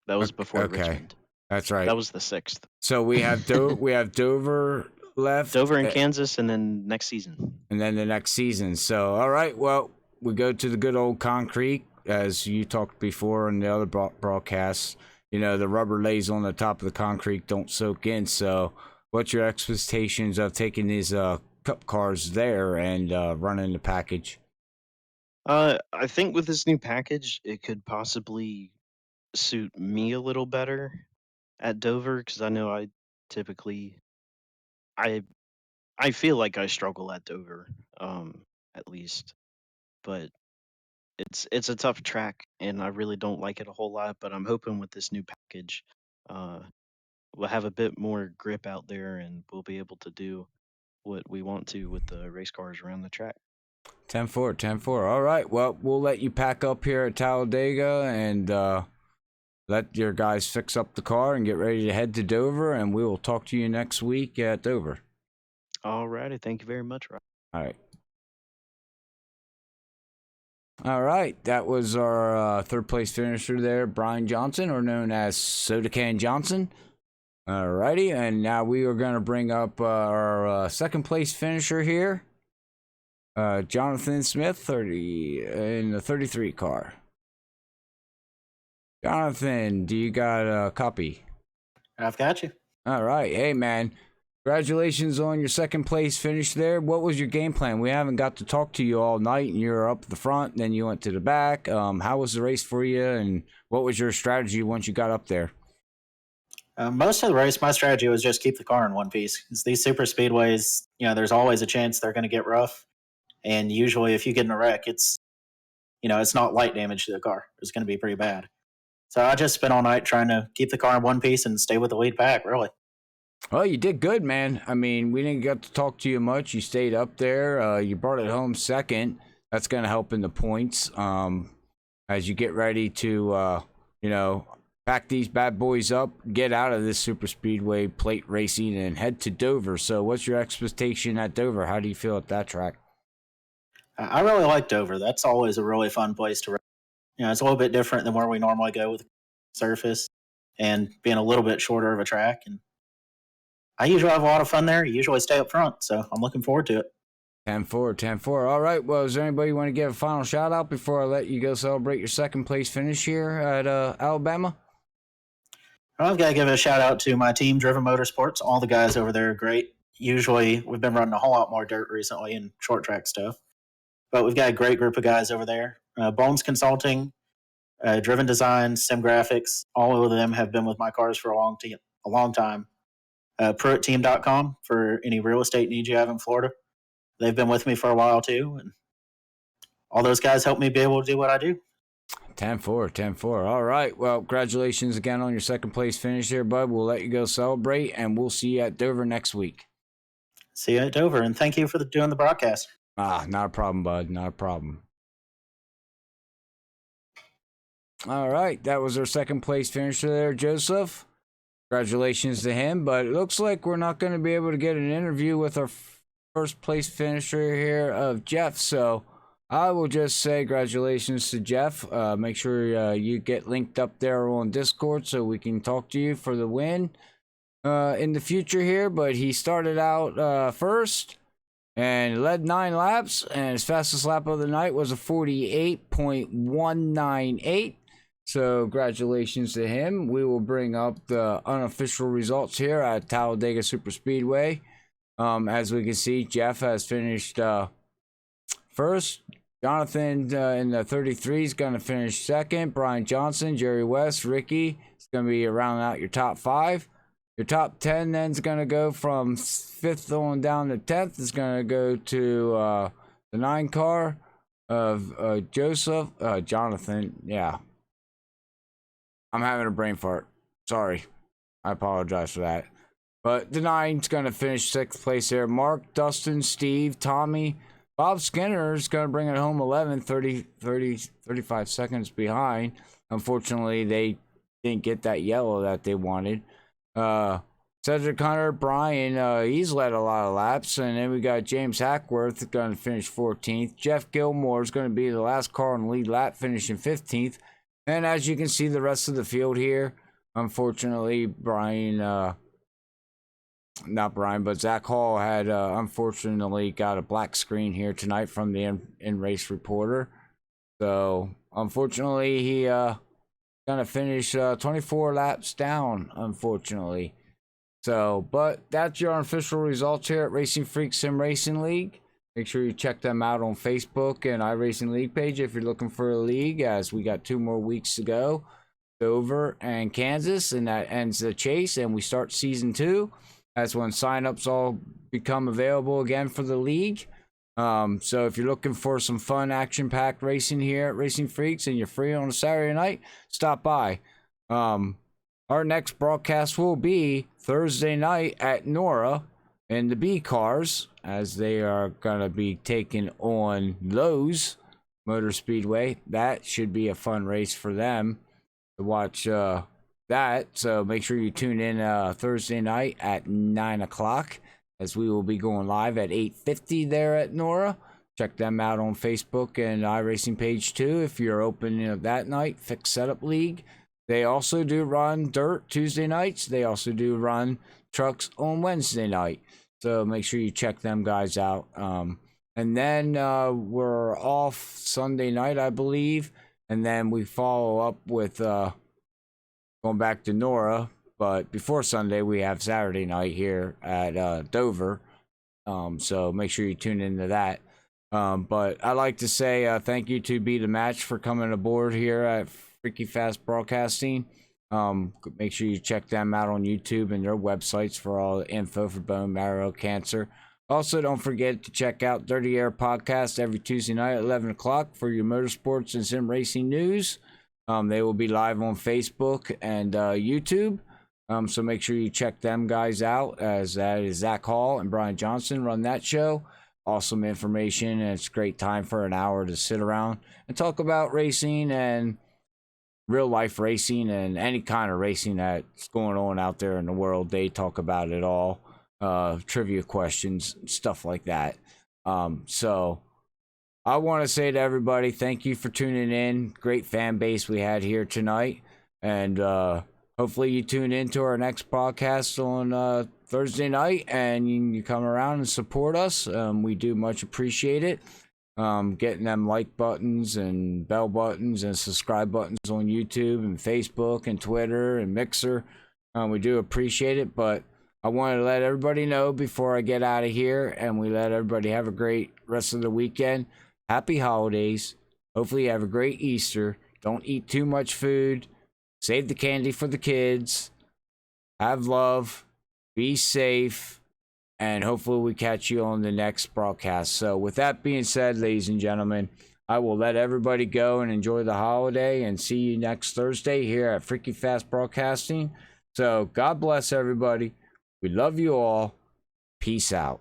That was before Richmond. That's right. That was the 6th. So we have Dover left. Dover and Kansas, and then next season. And then the next season. So, all right, well, we go to the good old concrete, as you talked before in the other broadcasts. The rubber lays on the top of the concrete, don't soak in. So, what's your expectations of taking these cup cars there and running the package? I think with this new package, it could possibly suit me a little better at Dover, because I know I typically I feel like I struggle at Dover, at least, but it's a tough track, and I really don't like it a whole lot. But I'm hoping with this new package, uh, we'll have a bit more grip out there, and we'll be able to do what we want to with the race cars around the track. 10-4, 10-4. All right, well, we'll let you pack up here at Talladega and let your guys fix up the car and get ready to head to Dover, and we will talk to you next week at Dover. All righty, thank you very much, Rob. All right. All right, that was our third place finisher there, Brian Johnson, or known as Soda Can Johnson. All righty, and now we are going to bring up our second place finisher here, Jonathan Smith, 30 in the 33 car. Jonathan, do you got a copy? I've got you. All right, hey man, congratulations on your second place finish there. What was your game plan? We haven't got to talk to you all night, and you're up the front, then you went to the back. How was the race for you, and what was your strategy once you got up there? Most of the race, my strategy was just keep the car in one piece. It's these super speedways, there's always a chance they're going to get rough. And usually if you get in a wreck, it's not light damage to the car. It's going to be pretty bad. So I just spent all night trying to keep the car in one piece and stay with the lead pack, really. Well, you did good, man. I mean, we didn't get to talk to you much. You stayed up there. You brought it home second. That's going to help in the points as you get ready to, pack these bad boys up, get out of this super speedway plate racing, and head to Dover. So what's your expectation at Dover? How do you feel at that track? I really like Dover. That's always a really fun place to race. It's a little bit different than where we normally go with surface and being a little bit shorter of a track. And I usually have a lot of fun there. Usually stay up front, so I'm looking forward to it. 10-4, 10-4. All right. Well, is there anybody you want to give a final shout out before I let you go celebrate your second place finish here at Alabama? Well, I've got to give a shout out to my team, Driven Motorsports. All the guys over there are great. Usually, we've been running a whole lot more dirt recently and short track stuff, but we've got a great group of guys over there. Bones Consulting, Driven Design, Sim Graphics, all of them have been with my cars for a long time. PruittTeam.com for any real estate needs you have in Florida. They've been with me for a while too, and all those guys help me be able to do what I do. 10-4, 10-4. All right. Well, congratulations again on your second place finish here, bud. We'll let you go celebrate, and we'll see you at Dover next week. See you at Dover, and thank you for doing the broadcast. Not a problem, bud. Not a problem. All right. That was our second place finisher there, Joseph. Congratulations to him, but it looks like we're not going to be able to get an interview with our first place finisher here of Jeff, so I will just say congratulations to Jeff. Make sure you get linked up there on Discord so we can talk to you for the win in the future here. But he started out first and led 9 laps, and his fastest lap of the night was a 48.198. So congratulations to him. We will bring up the unofficial results here at Talladega Superspeedway. As we can see, Jeff has finished first. Jonathan in the 33 is going to finish second. Brian Johnson, Jerry West, Ricky is going to be rounding out your top 5. Your top 10 then is going to go from 5th on down to 10th. Is going to go to the 9 car of Jonathan. Yeah. I'm having a brain fart. Sorry. I apologize for that. But the 9's going to finish 6th place there. Mark, Dustin, Steve, Tommy. Bob Skinner is going to bring it home 11, 35 seconds behind. Unfortunately, they didn't get that yellow that they wanted. Cedric Hunter, Brian, he's led a lot of laps. And then we got James Hackworth going to finish 14th. Jeff Gilmore is going to be the last car on the lead lap, finishing 15th. And as you can see, the rest of the field here, unfortunately, Zach Hall had unfortunately got a black screen here tonight from the in-race reporter. So unfortunately, he gonna finish 24 laps down, unfortunately. So, but that's your unofficial results here at Racinfreeks Sim Racing League. Make sure you check them out on Facebook and iRacing League page if you're looking for a league, as we got 2 more weeks to go. Dover and Kansas, and that ends the chase, and we start season 2. That's when signups all become available again for the league. So if you're looking for some fun, action-packed racing here at Racinfreeks and you're free on a Saturday night, stop by. Our next broadcast will be Thursday night at Nora in the B cars, as they are going to be taking on Lowe's Motor Speedway. That should be a fun race for them to watch that. So make sure you tune in Thursday night at 9 o'clock, as we will be going live at 8:50 there at Nora. Check them out on Facebook and iRacing page too if you're open that night. Fixed Setup League. They also do run dirt Tuesday nights. They also do run trucks on Wednesday night. So make sure you check them guys out. And then we're off Sunday night, I believe. And then we follow up with going back to Nora. But before Sunday, we have Saturday night here at Dover. So make sure you tune into that. But I'd like to say thank you to Be The Match for coming aboard here at Freaky Fast Broadcasting. Make sure you check them out on YouTube and their websites for all the info for bone marrow cancer. Also, don't forget to check out Dirty Air Podcast every Tuesday night at 11 o'clock for your motorsports and sim racing news. They will be live on Facebook and YouTube. So make sure you check them guys out, as that is Zach Hall and Brian Johnson run that show. Awesome information, and it's a great time for an hour to sit around and talk about racing and real life racing and any kind of racing that's going on out there in the world. They talk about it all, trivia questions, stuff like that. So I want to say to everybody, thank you for tuning in. Great fan base we had here tonight. And hopefully you tune into our next podcast on Thursday night and you come around and support us. We do much appreciate it. Getting them like buttons and bell buttons and subscribe buttons on YouTube and Facebook and Twitter and Mixer. We do appreciate it, but I wanted to let everybody know before I get out of here, and we let everybody have a great rest of the weekend. Happy holidays. Hopefully you have a great Easter. Don't eat too much food. Save the candy for the kids. Have love. Be safe. And hopefully we catch you on the next broadcast. So with that being said, ladies and gentlemen, I will let everybody go and enjoy the holiday and see you next Thursday here at Freaky Fast Broadcasting. So God bless everybody. We love you all. Peace out.